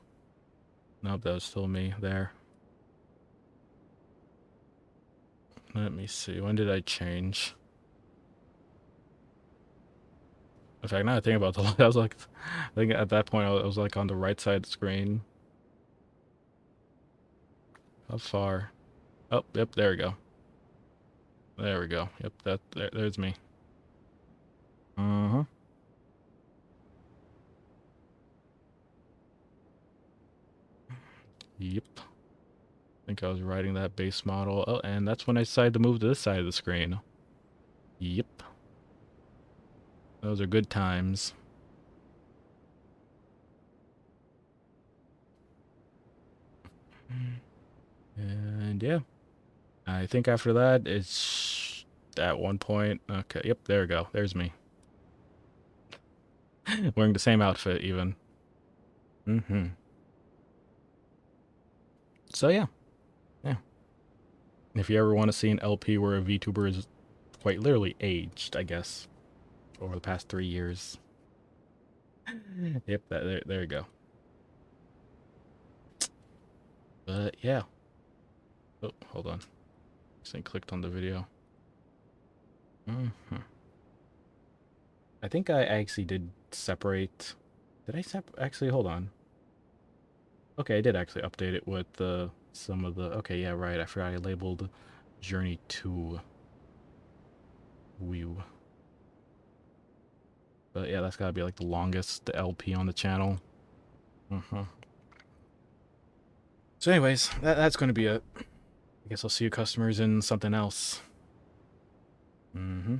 Nope, that was still me there. Let me see. When did I change? In fact, now I think about the... I was like... I think at that point I was like on the right side of the screen. How far? Oh, yep, there we go. There we go. Yep, there's me. Uh-huh. Yep. I think I was riding that base model. Oh, and that's when I decided to move to this side of the screen. Yep. Those are good times. And yeah. I think after that, it's at one point. Okay, yep, there we go. There's me. Wearing the same outfit, even. Mm-hmm. So yeah. Yeah. If you ever want to see an LP where a VTuber is quite literally aged, I guess, over the past 3 years. Yep, there you go. But yeah. Oh, hold on. This thing clicked on the video. Mm-hmm. I think I actually did separate. Did I actually? Hold on. Okay, I did actually update it with some of the... Okay, yeah, right. I forgot I labeled Journey to Miyu. But yeah, that's gotta be like the longest LP on the channel. Mm-hmm. So anyways, that's going to be it. I guess I'll see you customers in something else. Mm-hmm.